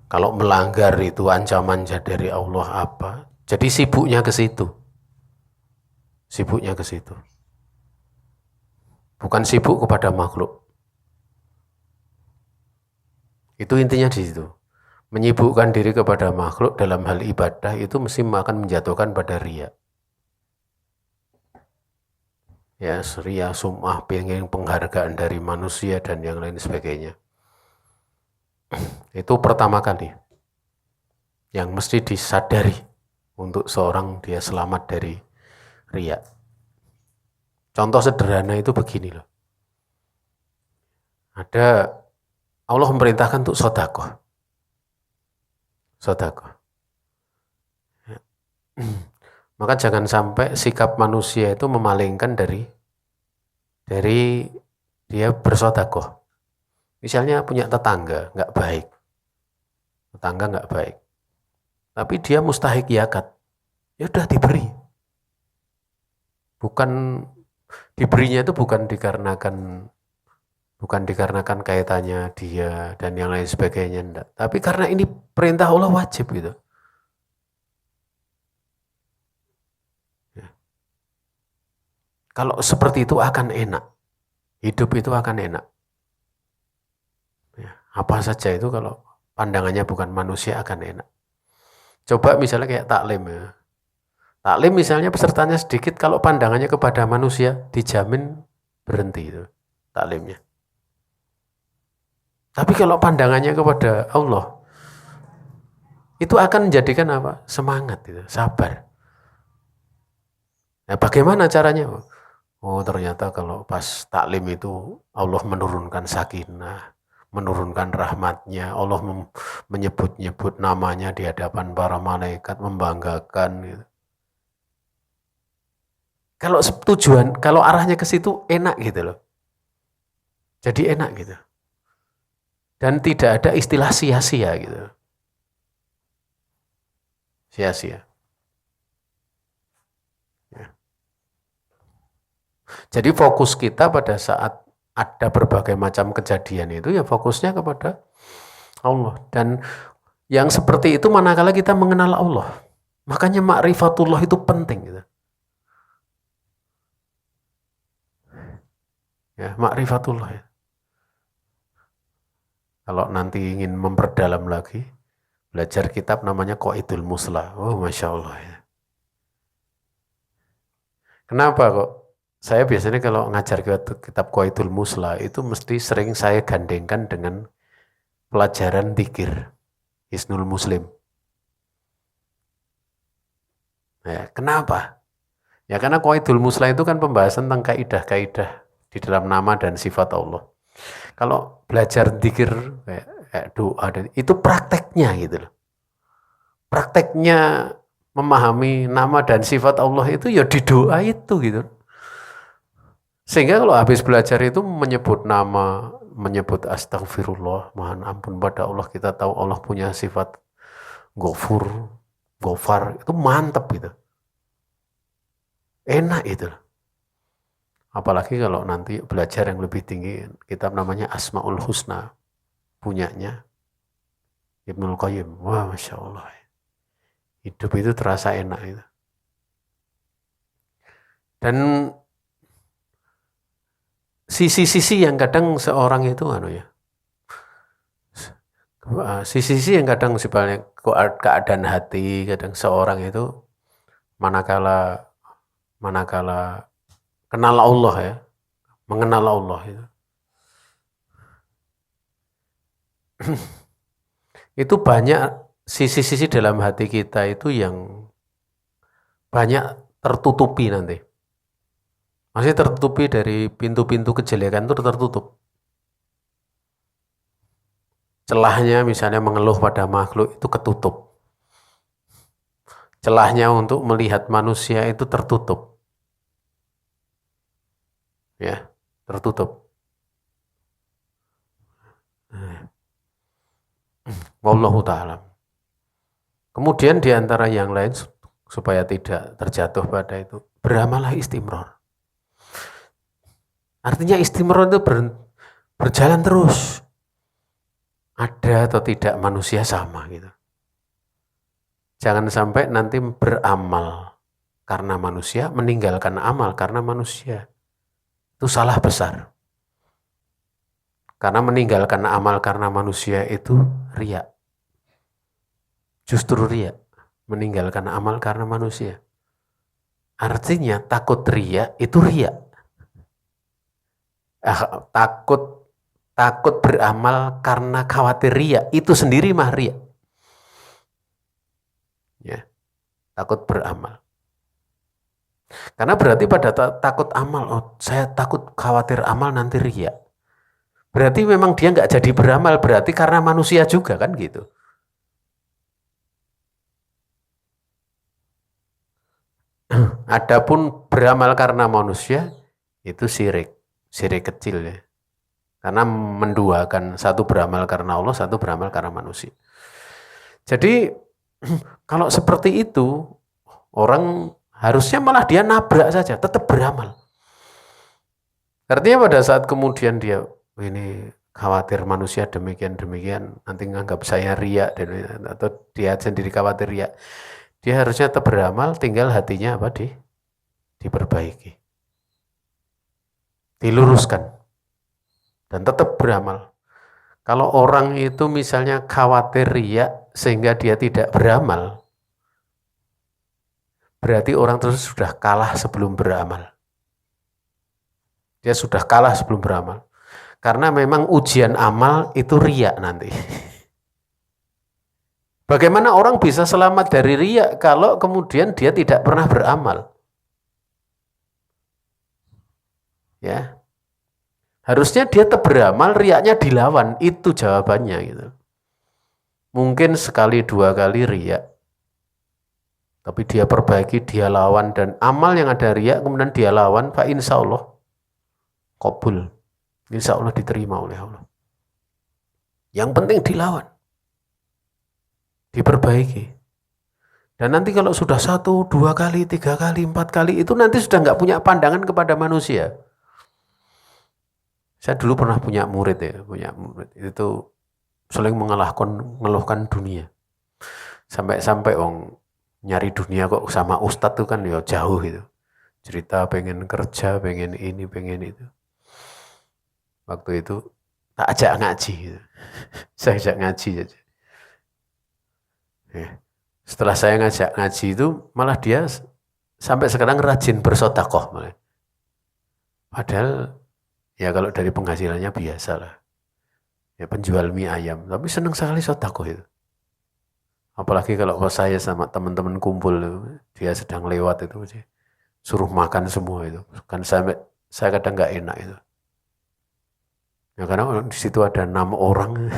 Kalau melanggar itu ancaman dari Allah apa. Jadi sibuknya ke situ. Sibuknya ke situ. Bukan sibuk kepada makhluk. Itu intinya di situ. Menyibukkan diri kepada makhluk dalam hal ibadah itu mesti akan menjatuhkan pada riya. Ya, riya, sum'ah, pengen penghargaan dari manusia dan yang lain sebagainya. Itu pertama kali yang mesti disadari untuk seorang dia selamat dari riya. Contoh sederhana itu begini loh. Ada Allah memerintahkan untuk sedekah. Sedekah. Ya. Maka jangan sampai sikap manusia itu memalingkan dari dia bersedekah. Misalnya punya tetangga nggak baik. Tetangga nggak baik. Tapi dia mustahik yakat. Ya udah diberi. Bukan diberinya itu bukan dikarenakan kaitannya dia dan yang lain sebagainya, enggak. Tapi karena ini perintah Allah wajib gitu. Ya. Kalau seperti itu akan enak. Hidup itu akan enak. Ya. Apa saja itu kalau pandangannya bukan manusia akan enak. Coba misalnya kayak taklim ya. Taklim misalnya pesertanya sedikit, kalau pandangannya kepada manusia dijamin berhenti itu taklimnya. Tapi kalau pandangannya kepada Allah, itu akan menjadikan apa? Semangat itu, sabar. Nah, bagaimana caranya? Oh, ternyata kalau pas taklim itu Allah menurunkan sakinah, menurunkan rahmatnya, Allah menyebut-nyebut namanya di hadapan para malaikat, membanggakan gitu. Kalau tujuan, kalau arahnya ke situ enak gitu loh. Jadi enak gitu. Dan tidak ada istilah sia-sia gitu. Sia-sia. Ya. Jadi fokus kita pada saat ada berbagai macam kejadian itu ya fokusnya kepada Allah. Dan yang seperti itu manakala kita mengenal Allah. Makanya ma'rifatullah itu penting gitu. Ya, ma'rifatullah ya. Kalau nanti ingin memperdalam lagi, belajar kitab namanya Qaidul Muslah. Oh, Masya Allah ya. Kenapa kok? Saya biasanya kalau ngajar kitab Qaidul Muslah itu mesti sering saya gandengkan dengan pelajaran dzikir Hisnul Muslim. Ya, kenapa? Ya karena Qawaidul Muslah itu kan pembahasan tentang kaidah-kaidah di dalam nama dan sifat Allah. Kalau belajar zikir kayak doa dan itu prakteknya gitu loh. Prakteknya memahami nama dan sifat Allah itu ya di doa itu gitu. Sehingga kalau habis belajar itu menyebut nama, menyebut astagfirullah, mohon ampun pada Allah, kita tahu Allah punya sifat Ghafur, Ghafar, itu mantep gitu. Enak itu. Apalagi kalau nanti belajar yang lebih tinggi, kitab namanya Asmaul Husna, punyanya Ibnul Qayyim. Wah, Masya Allah. Hidup itu terasa enak itu. Dan sisi-sisi yang kadang seorang itu sisi-sisi yang kadang sebenarnya keadaan hati, kadang seorang itu manakala kenal Allah ya, mengenal Allah itu. Itu banyak sisi-sisi dalam hati kita itu yang banyak tertutupi nanti. Masih tertutupi dari pintu-pintu kejelekan itu tertutup. Celahnya misalnya mengeluh pada makhluk itu ketutup. Celahnya untuk melihat manusia itu tertutup. Ya, tertutup. Wallahu ta'ala. Kemudian di antara yang lain supaya tidak terjatuh pada itu, beramalah istimror. Artinya istimror itu berjalan terus. Ada atau tidak manusia sama gitu. Jangan sampai nanti beramal karena manusia, meninggalkan amal karena manusia. Itu salah besar. Karena meninggalkan amal karena manusia itu riya. Justru riya. Meninggalkan amal karena manusia. Artinya takut riya itu riya. Takut beramal karena khawatir riya itu sendiri mah riya. Ya. Takut beramal. Karena berarti pada takut amal, oh saya takut khawatir amal nanti riya. Berarti memang dia nggak jadi beramal, berarti karena manusia juga kan gitu. Adapun beramal karena manusia itu syirik kecil ya. Karena menduakan satu beramal karena Allah, satu beramal karena manusia. Jadi kalau seperti itu orang harusnya malah dia nabrak saja, tetap beramal. Artinya pada saat kemudian dia ini khawatir manusia demikian, nanti nganggap saya riya atau dia sendiri khawatir riya. Dia harusnya tetap beramal, tinggal hatinya diperbaiki. Diluruskan. Dan tetap beramal. Kalau orang itu misalnya khawatir riya sehingga dia tidak beramal, berarti orang tersebut sudah kalah sebelum beramal. Dia sudah kalah sebelum beramal. Karena memang ujian amal itu riya nanti. Bagaimana orang bisa selamat dari riya kalau kemudian dia tidak pernah beramal? Ya. Harusnya dia tetap beramal, riyanya dilawan. Itu jawabannya gitu. Mungkin sekali dua kali riya. Tapi dia perbaiki, dia lawan, dan amal yang ada riya kemudian dia lawan, fa insya Allah qabul. Insya Allah diterima oleh Allah. Yang penting dilawan. Diperbaiki. Dan nanti kalau sudah 1, 2 kali, 3 kali, 4 kali, itu nanti sudah nggak punya pandangan kepada manusia. Saya dulu pernah punya murid. Itu sering mengeluhkan dunia. Sampai nyari dunia kok sama ustadz tuh kan ya jauh gitu. Cerita pengen kerja, pengen ini, pengen itu. Waktu itu tak ajak ngaji gitu. Saya ajak ngaji saja. Ya. Setelah saya ngajak ngaji itu malah dia sampai sekarang rajin bersedekah malah. Padahal ya kalau dari penghasilannya biasa lah. Ya penjual mie ayam, tapi senang sekali sedekah itu. Apalagi kalau saya sama teman-teman kumpul, dia sedang lewat itu, suruh makan semua itu. Kan saya kadang nggak enak itu. Ya karena di situ ada 6 orang.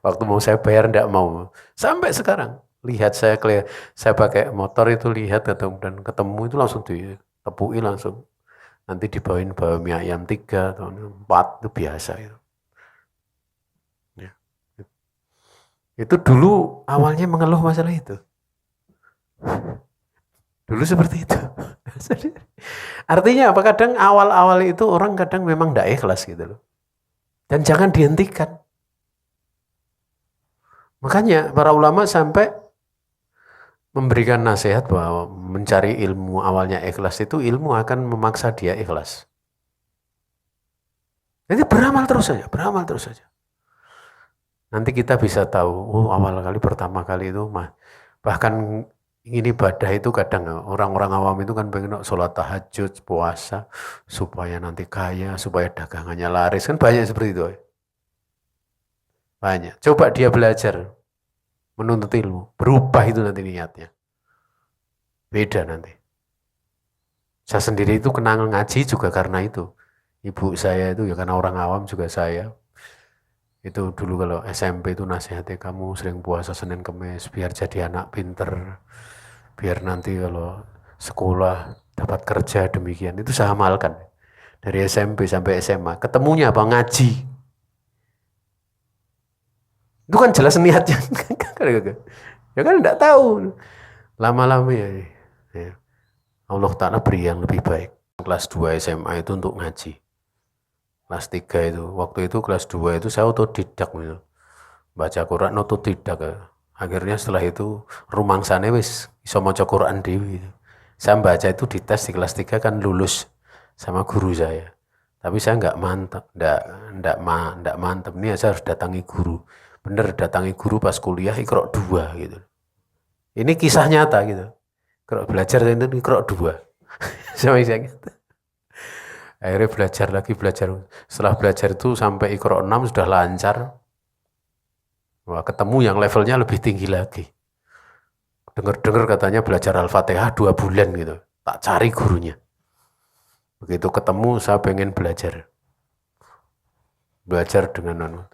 Waktu mau saya bayar enggak mau. Sampai sekarang lihat saya pakai motor itu lihat dan ketemu itu langsung ditepui langsung. Nanti bawa mie ayam 3 atau 4 itu biasa itu. Ya. Itu dulu awalnya mengeluh masalah itu. Dulu seperti itu. Artinya apa? Kadang awal-awal itu orang kadang memang tidak ikhlas gitu loh. Dan jangan dihentikan. Makanya para ulama sampai memberikan nasihat bahwa mencari ilmu awalnya ikhlas itu ilmu akan memaksa dia ikhlas. Jadi beramal terus saja. Nanti kita bisa tahu, pertama kali itu bahkan ingin ibadah itu kadang orang-orang awam itu kan pengen sholat tahajud, puasa, supaya nanti kaya, supaya dagangannya laris, kan banyak seperti itu. Banyak. Coba dia belajar, menuntut ilmu, berubah itu nanti niatnya. Beda nanti. Saya sendiri itu kenal ngaji juga karena itu. Ibu saya itu ya karena orang awam juga saya. Itu dulu kalau SMP itu nasihatnya kamu sering puasa Senin Kemis biar jadi anak pinter. Biar nanti kalau sekolah dapat kerja demikian. Itu saya amalkan. Dari SMP sampai SMA. Ketemunya apa? Ngaji. Itu kan jelas niatnya. Ya kan enggak tahu. Lama-lama ya. Allah Ta'ala beri yang lebih baik. Kelas 2 SMA itu untuk ngaji. Kelas 3 itu. Waktu itu kelas 2 itu saya otodidak. Gitu. Baca Quran otodidak. Akhirnya setelah itu rumangsane wis iso maca Quran dewi. Saya baca itu di tes di kelas 3 kan lulus sama guru saya. Tapi saya enggak mantap. Ini saya harus datangi guru. Bener datangi guru pas kuliah Iqra 2 gitu. Ini kisah nyata gitu. Iqra belajar itu Iqra 2. Sama saya gitu. Akhirnya belajar. Setelah belajar itu sampai Iqra 6 sudah lancar. Wah, ketemu yang levelnya lebih tinggi lagi. Dengar katanya belajar Al-Fatihah 2 bulan gitu. Tak cari gurunya. Begitu ketemu saya pengen belajar. Belajar dengan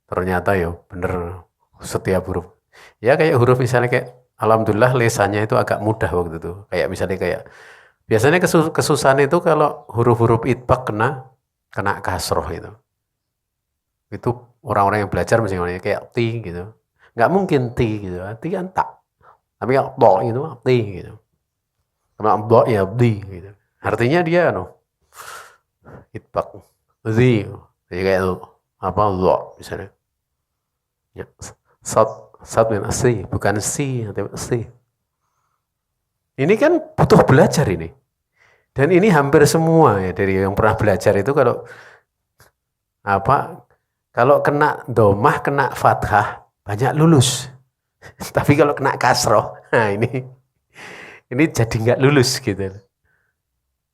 ternyata ya bener setiap huruf. Ya kayak huruf misalnya kayak alhamdulillah lesannya itu agak mudah waktu itu. Kayak misalnya biasanya kesusahan itu kalau huruf-huruf itbaq kena kasroh itu. Itu orang-orang yang belajar mesti ngomongnya kayak ti gitu. Nggak mungkin ti gitu. Ti kan tak. Tapi kalau do itu ti gitu. Kalau do ya di gitu. Artinya dia itbaq. Zi. Jadi kayak itu. Apa do misalnya. Ya. Sat min si. Bukan si. Si. Ini kan butuh belajar ini. Dan ini hampir semua ya dari yang pernah belajar itu kalau kena domah, kena fathah, banyak lulus. Tapi kalau kena kasroh, nah ini jadi nggak lulus gitu.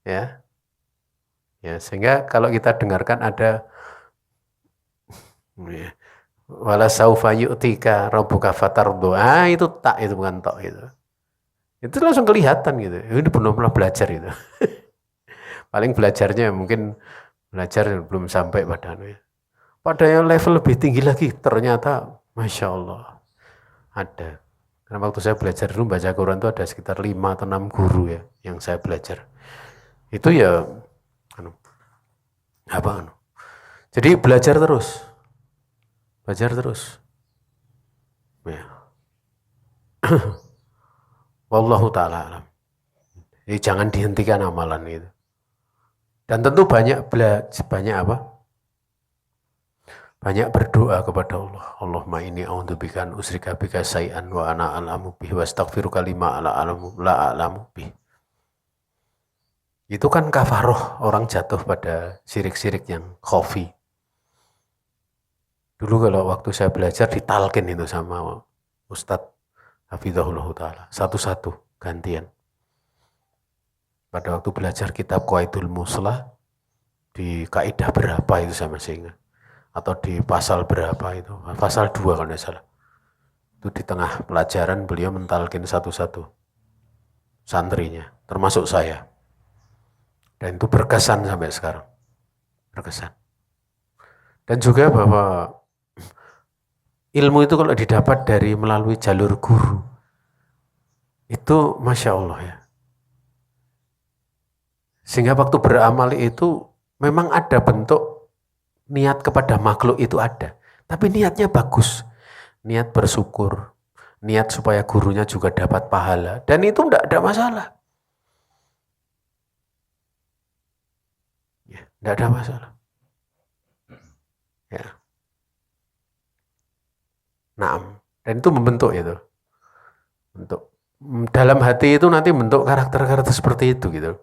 Ya. Ya, sehingga kalau kita dengarkan ada wala saufa yu'tika rabbuka fatardu. Itu tak, itu bukan tok gitu. Itu langsung kelihatan gitu. Ini belum pernah belajar gitu. Paling belajarnya mungkin belum sampai pada yang level lebih tinggi lagi. Ternyata Masya Allah ada. Karena waktu saya belajar dulu baca Quran itu ada sekitar 5 atau 6 guru ya yang saya belajar. Itu ya jadi belajar terus. Ya. Wallahu ta'ala alam. Jadi jangan dihentikan amalan itu. Dan tentu banyak berdoa kepada Allah. Allahumma inni a'udzubika an usyrika bika syai'an wa ana a'lamu bihi wa astaghfiruka lima la a'lamu bihi. Itu kan kafaroh orang jatuh pada syirik-syirik yang khafi. Dulu kalau waktu saya belajar ditalkin itu sama Ustadz Hafizahullah Ta'ala. Satu-satu gantian. Pada waktu belajar kitab Qaidul Muslah di kaidah berapa itu saya masih ingat. Atau di pasal berapa itu. Pasal 2 kalau tidak salah. Itu di tengah pelajaran beliau mentalkin satu-satu. santrinya, termasuk saya. Dan itu berkesan sampai sekarang. Berkesan. Dan juga bahwa ilmu itu kalau didapat dari melalui jalur guru, itu Masya Allah ya. Sehingga waktu beramal itu memang ada bentuk niat kepada makhluk itu ada. Tapi niatnya bagus. Niat bersyukur. Niat supaya gurunya juga dapat pahala. Dan itu tidak ada masalah. Ya, tidak ada masalah. Ya. Naam. Dan itu membentuk itu. Bentuk. Dalam hati itu nanti bentuk karakter-karakter seperti itu gitu.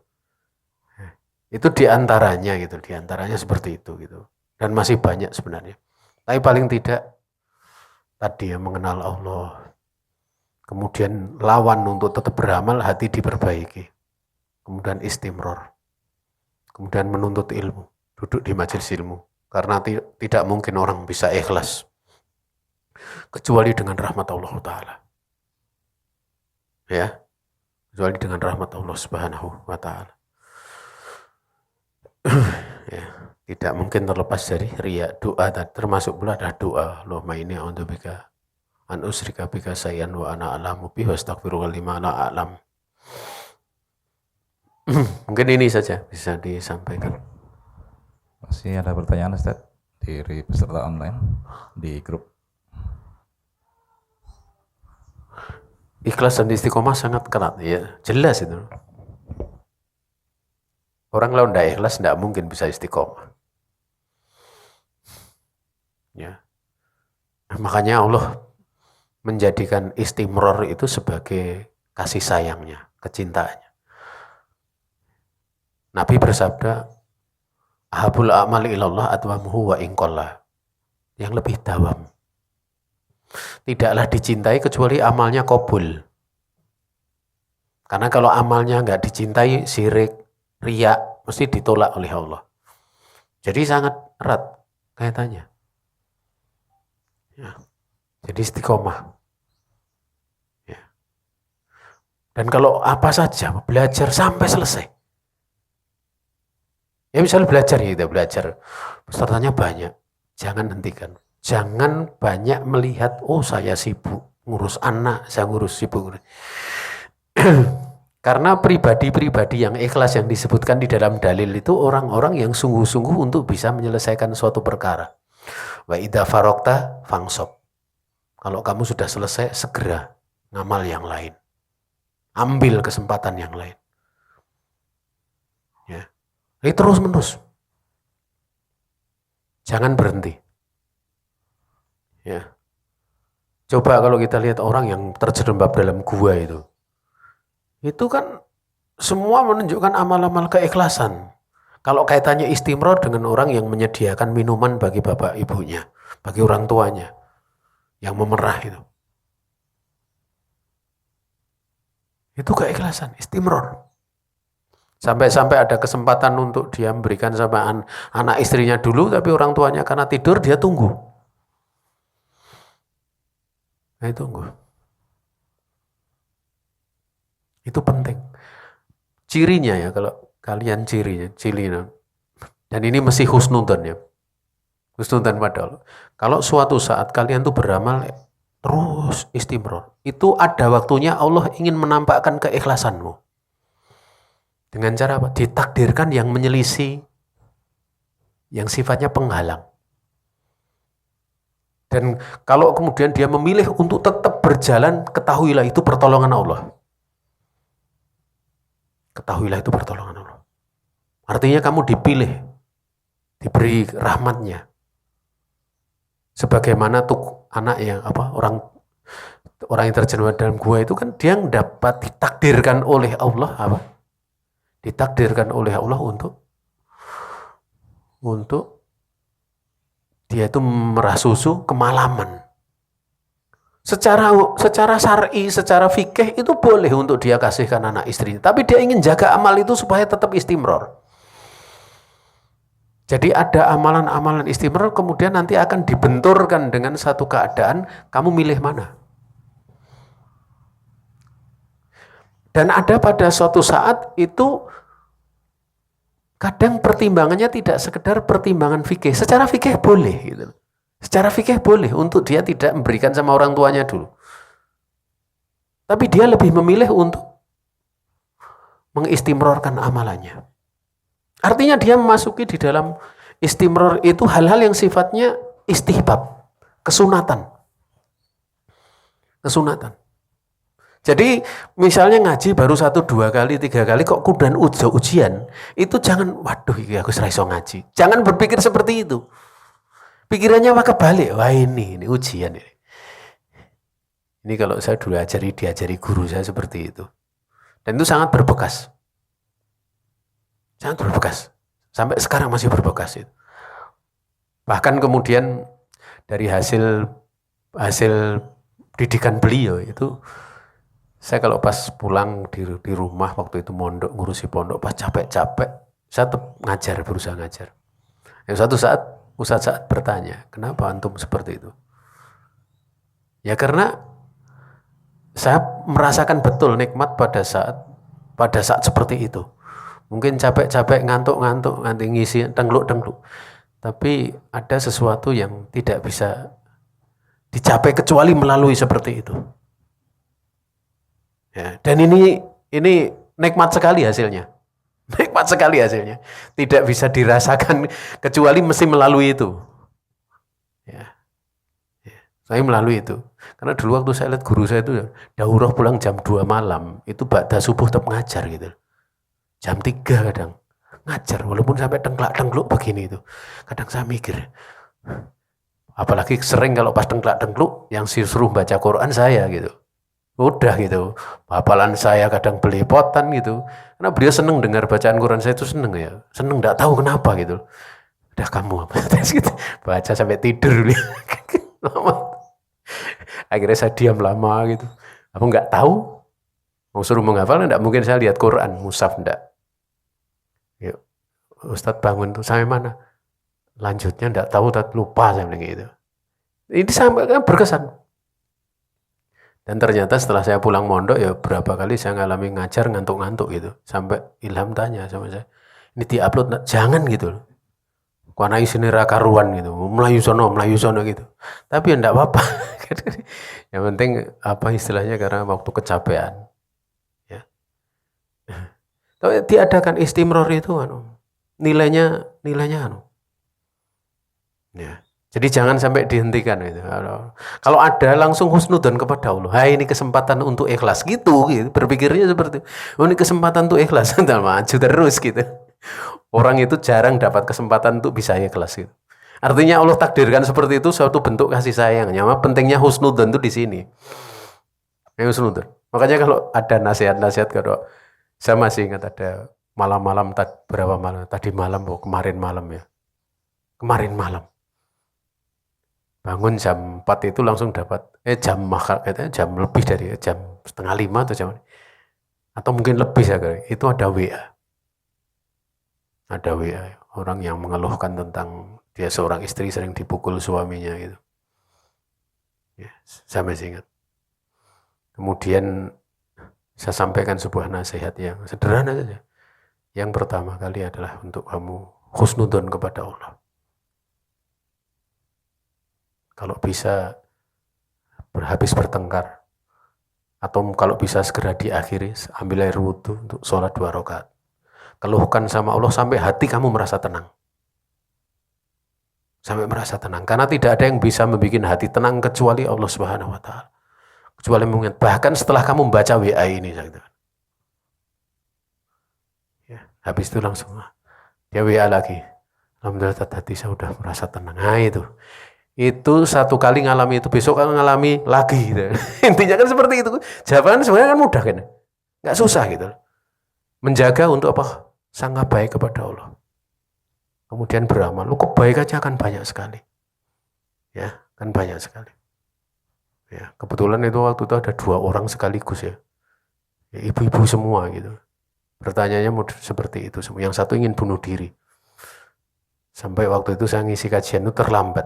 Itu diantaranya gitu, diantaranya seperti itu gitu. Dan masih banyak sebenarnya. Tapi paling tidak tadi ya mengenal Allah. Kemudian lawan untuk tetap beramal, hati diperbaiki. Kemudian istimror. Kemudian menuntut ilmu, duduk di majelis ilmu. Karena tidak mungkin orang bisa ikhlas kecuali dengan rahmat Allah Ta'ala. Ya, kecuali dengan rahmat Allah Subhanahu wa Ta'ala. Ya, tidak mungkin terlepas dari riya. Doa termasuk pula ada doa. Allahumma inni a'udzubika an usyrika bika sayyan wa ana a'lamu bihi wastaghfiruka lima la a'lam. Mungkin ini saja bisa disampaikan. Masih ada pertanyaan Ustaz dari peserta online di grup. Ikhlas dan istiqomah sangat erat ya, jelas itu. Orang kalau tidak ikhlas tidak mungkin bisa istiqomah. Ya. Makanya Allah menjadikan istimror itu sebagai kasih sayangnya, kecintaannya. Nabi bersabda, ahabul a'mali ilallah atwamuhu wa inqallah. Yang lebih dawam. Tidaklah dicintai kecuali amalnya qabul. Karena kalau amalnya nggak dicintai, syirik, riya, mesti ditolak oleh Allah. Jadi sangat erat kaitannya. Ya. Jadi istiqomah. Ya. Dan kalau apa saja, belajar sampai selesai. Ya misalnya belajar ya kita belajar. Pesertanya banyak. Jangan hentikan. Jangan banyak melihat, oh saya sibuk ngurus anak, saya ngurus sibuk. Karena pribadi-pribadi yang ikhlas yang disebutkan di dalam dalil itu orang-orang yang sungguh-sungguh untuk bisa menyelesaikan suatu perkara. Wa idza farokta fangsob. Kalau kamu sudah selesai, segera ngamal yang lain. Ambil kesempatan yang lain. Ya. Ini terus-menerus. Jangan berhenti. Ya. Coba kalau kita lihat orang yang terjerembab dalam gua itu kan semua menunjukkan amal-amal keikhlasan. Kalau kaitannya istimror dengan orang yang menyediakan minuman bagi bapak ibunya, bagi orang tuanya, yang memerah itu keikhlasan, istimror. Sampai-sampai ada kesempatan untuk dia memberikan sama anak istrinya dulu, tapi orang tuanya karena tidur, dia tunggu. Nah, tunggu. Itu penting. Cirinya ya, kalau kalian ciri. Dan ini mesti husnudzon ya. Husnudzon pada Allah. Kalau suatu saat kalian tuh beramal terus istimror, itu ada waktunya Allah ingin menampakkan keikhlasanmu. Dengan cara apa? Ditakdirkan yang menyelisih, yang sifatnya penghalang. Dan kalau kemudian dia memilih untuk tetap berjalan, ketahuilah itu pertolongan Allah. Ketahuilah itu pertolongan Allah. Artinya kamu dipilih, diberi rahmatnya. Sebagaimana tuh anak yang orang yang terjerembab dalam gua itu kan dia dapat ditakdirkan oleh Allah ditakdirkan oleh Allah untuk dia itu merah susu kemalaman. Secara syar'i, secara fikih itu boleh untuk dia kasihkan anak istrinya. Tapi dia ingin jaga amal itu supaya tetap istimror. Jadi ada amalan-amalan istimror kemudian nanti akan dibenturkan dengan satu keadaan, kamu milih mana? Dan ada pada suatu saat itu kadang pertimbangannya tidak sekedar pertimbangan fikih. Secara fikih boleh gitu. Secara fikih boleh untuk dia tidak memberikan sama orang tuanya dulu. Tapi dia lebih memilih untuk mengistimrorkan amalannya. Artinya dia memasuki di dalam istimror itu hal-hal yang sifatnya istihbab, kesunatan. Kesunatan. Jadi misalnya ngaji baru 1, 2 kali, 3 kali kok kemudian ujian, itu jangan, waduh ini aku seraiso ngaji. Jangan berpikir seperti itu. Pikirannya mah kebalik, wah ini ujian ini. Ini kalau saya dulu diajari guru saya seperti itu. Dan itu sangat berbekas. Sangat berbekas. Sampai sekarang masih berbekas itu. Bahkan kemudian dari hasil didikan beliau itu, saya kalau pas pulang di rumah waktu itu mondok, ngurusi pondok, pas capek-capek, saya tetap ngajar, berusaha ngajar. Yang satu saat, Ustaz Sa'ad bertanya, kenapa antum seperti itu? Ya karena saya merasakan betul nikmat pada saat seperti itu. Mungkin capek-capek, ngantuk-ngantuk, nanti ngisi tengluk-tengluk. Tapi ada sesuatu yang tidak bisa dicapai kecuali melalui seperti itu. Ya, dan ini nikmat sekali hasilnya. Nikmat sekali hasilnya. Tidak bisa dirasakan kecuali mesti melalui itu. Ya. Saya melalui itu. Karena dulu waktu saya lihat guru saya itu daurah pulang jam 2 malam, itu ba'da subuh tetap ngajar gitu. Jam 3 kadang ngajar walaupun sampai tengklak-tengkluk begini itu. Kadang saya mikir, apalagi sering kalau pas tengklak-tengkluk yang suruh baca Quran saya gitu. Udah gitu, hafalan saya kadang belepotan gitu. Karena beliau seneng dengar bacaan Quran saya itu seneng ya. Seneng, gak tahu kenapa gitu. Udah kamu apa? Gitu. Baca sampai tidur. Lama. Akhirnya saya diam lama gitu. Apa gak tahu? Mau suruh menghafal enggak mungkin saya lihat Quran, mushaf enggak. Yuk, Ustadz bangun tuh sampai mana? Lanjutnya enggak tahu, lupa saya bilang gitu. Ini sampai kan berkesan. Dan ternyata setelah saya pulang mondok ya berapa kali saya ngalami ngajar ngantuk-ngantuk gitu. Sampai Ilham tanya sama saya, ini diupload? Jangan gitu loh. Karena isinya rakaruan gitu. Melayu sono gitu. Tapi ya enggak apa-apa. Yang penting apa istilahnya karena waktu kecapean. Ya. Tapi diadakan istimror itu nilainya ya. Jadi jangan sampai dihentikan itu. Kalau ada langsung husnudzon kepada Allah. Hai ini kesempatan untuk ikhlas gitu. Berpikirnya seperti ini kesempatan untuk ikhlas. Maju terus gitu. Orang itu jarang dapat kesempatan untuk bisa ikhlas gitu. Artinya Allah takdirkan seperti itu suatu bentuk kasih sayangnya. Pentingnya husnudzon itu di sini. Husnudzon. Makanya kalau ada nasihat-nasihat kalau saya masih ingat ada malam-malam berapa malam? Tadi malam kemarin malam ya. Kemarin malam. Bangun jam 4 itu langsung dapat jam lebih dari jam 4:30 atau jam atau mungkin lebih ya, itu ada WA orang yang mengeluhkan tentang dia seorang istri sering dipukul suaminya gitu ya, saya masih ingat. Kemudian saya sampaikan sebuah nasihat yang sederhana saja. Yang pertama kali adalah untuk kamu husnudzon kepada Allah. Kalau bisa habis bertengkar atau kalau bisa segera diakhiri, ambil air wudhu untuk sholat 2 rakaat. Keluhkan sama Allah sampai hati kamu merasa tenang. Sampai merasa tenang. Karena tidak ada yang bisa membuat hati tenang kecuali Allah Subhanahu wa Ta'ala. Kecuali mungkin bahkan setelah kamu membaca WA ini, ya, habis itu langsung dia WA lagi. Alhamdulillah hati saya sudah merasa tenang. Nah itu satu kali ngalami itu, besok kan ngalami lagi gitu. Intinya kan seperti itu. Jawaban sebenarnya kan mudah kan, nggak susah gitu. Menjaga untuk apa? Sangat baik kepada Allah. Kemudian beramal, kebaikannya akan banyak sekali. Ya, kan banyak sekali. Ya, kebetulan itu waktu itu ada 2 orang sekaligus ya. Ibu-ibu semua gitu. Pertanyaannya seperti itu semua. Yang satu ingin bunuh diri. Sampai waktu itu saya ngisi kajian itu terlambat.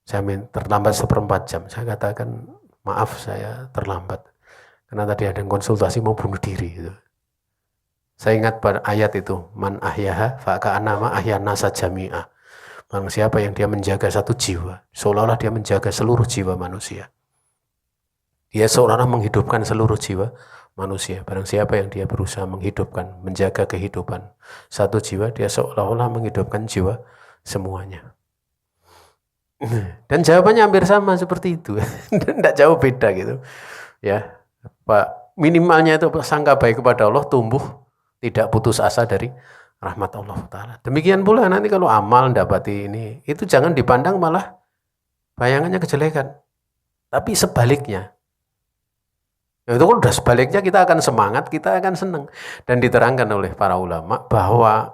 Saya terlambat 1/4 jam. Saya katakan, maaf saya terlambat. Karena tadi ada yang konsultasi mau bunuh diri gitu. Saya ingat pada ayat itu, man ahyaha fa'ka'annama ahyana sajami'ah. Barang siapa yang dia menjaga satu jiwa, seolah-olah dia menjaga seluruh jiwa manusia. Dia seolah-olah menghidupkan seluruh jiwa manusia. Barang siapa yang dia berusaha menghidupkan, menjaga kehidupan satu jiwa, dia seolah-olah menghidupkan jiwa semuanya. Dan jawabannya hampir sama seperti itu. Tidak jauh beda gitu. Ya, Pak, minimalnya itu sangka baik kepada Allah tumbuh, tidak putus asa dari rahmat Allah Ta'ala. Demikian pula nanti kalau amal dapati ini, itu jangan dipandang malah bayangannya kejelekan. Tapi sebaliknya. Itu kalau udah sebaliknya kita akan semangat, kita akan senang. Dan diterangkan oleh para ulama bahwa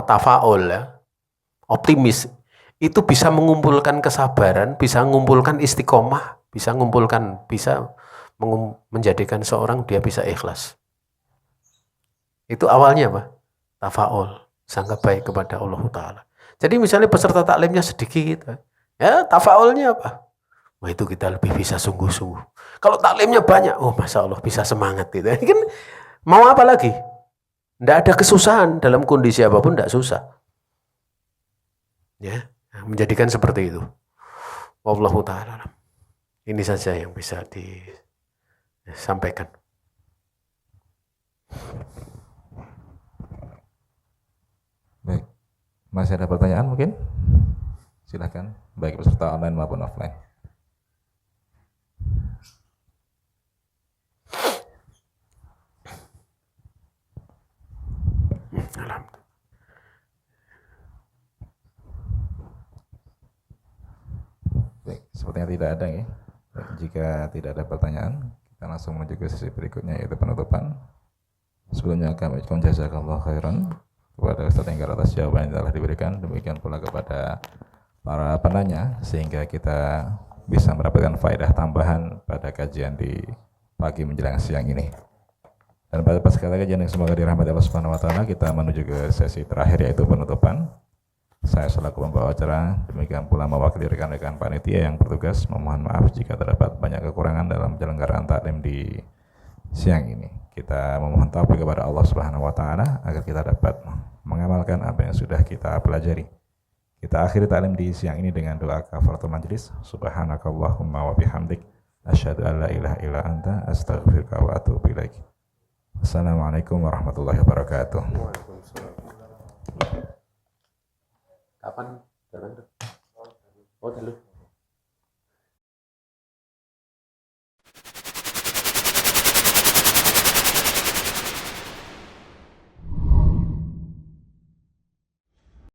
tafaul, ya, optimis, itu bisa mengumpulkan kesabaran, bisa mengumpulkan istiqomah, bisa menjadikan seorang dia bisa ikhlas. Itu awalnya apa? Tafaul, sangka baik kepada Allah Ta'ala. Jadi misalnya peserta taklimnya sedikit, ya tafaulnya apa? Wah itu kita lebih bisa sungguh-sungguh. Kalau taklimnya banyak, oh Masya Allah bisa semangat gitu. Kan mau apa lagi? Tidak ada kesusahan dalam kondisi apapun, tidak susah. Ya, menjadikan seperti itu. Wallahu ta'ala. Ini saja yang bisa disampaikan. Baik, masih ada pertanyaan mungkin? Silakan, baik peserta online maupun offline. Baik, sepertinya tidak ada ya. Baik, jika tidak ada pertanyaan, kita langsung menuju ke sesi berikutnya yaitu penutupan. Sebelumnya kami ucapkan jazakallahu khairan kepada Ustaz Enggar atas jawaban yang telah diberikan, demikian pula kepada para penanya sehingga kita bisa mendapatkan faedah tambahan pada kajian di pagi menjelang siang ini. Dan pada sekali kajian yang semoga dirahmati Allah Subhanahu wa taala, kita menuju ke sesi terakhir yaitu penutupan. Saya selaku pembawa acara, demikian pula mewakili rekan-rekan panitia yang bertugas, memohon maaf jika terdapat banyak kekurangan dalam penyelenggaraan taklim di siang ini. Kita memohon taufik kepada Allah Subhanahu wa taala agar kita dapat mengamalkan apa yang sudah kita pelajari. Kita akhiri taklim di siang ini dengan doa kafaratul majlis. Subhanakallahumma wa bihamdik asyhadu an la ilaha illa anta astaghfiruka wa atubu ilaik. Assalamualaikum warahmatullahi wabarakatuh. Kapan? Oh, dulu.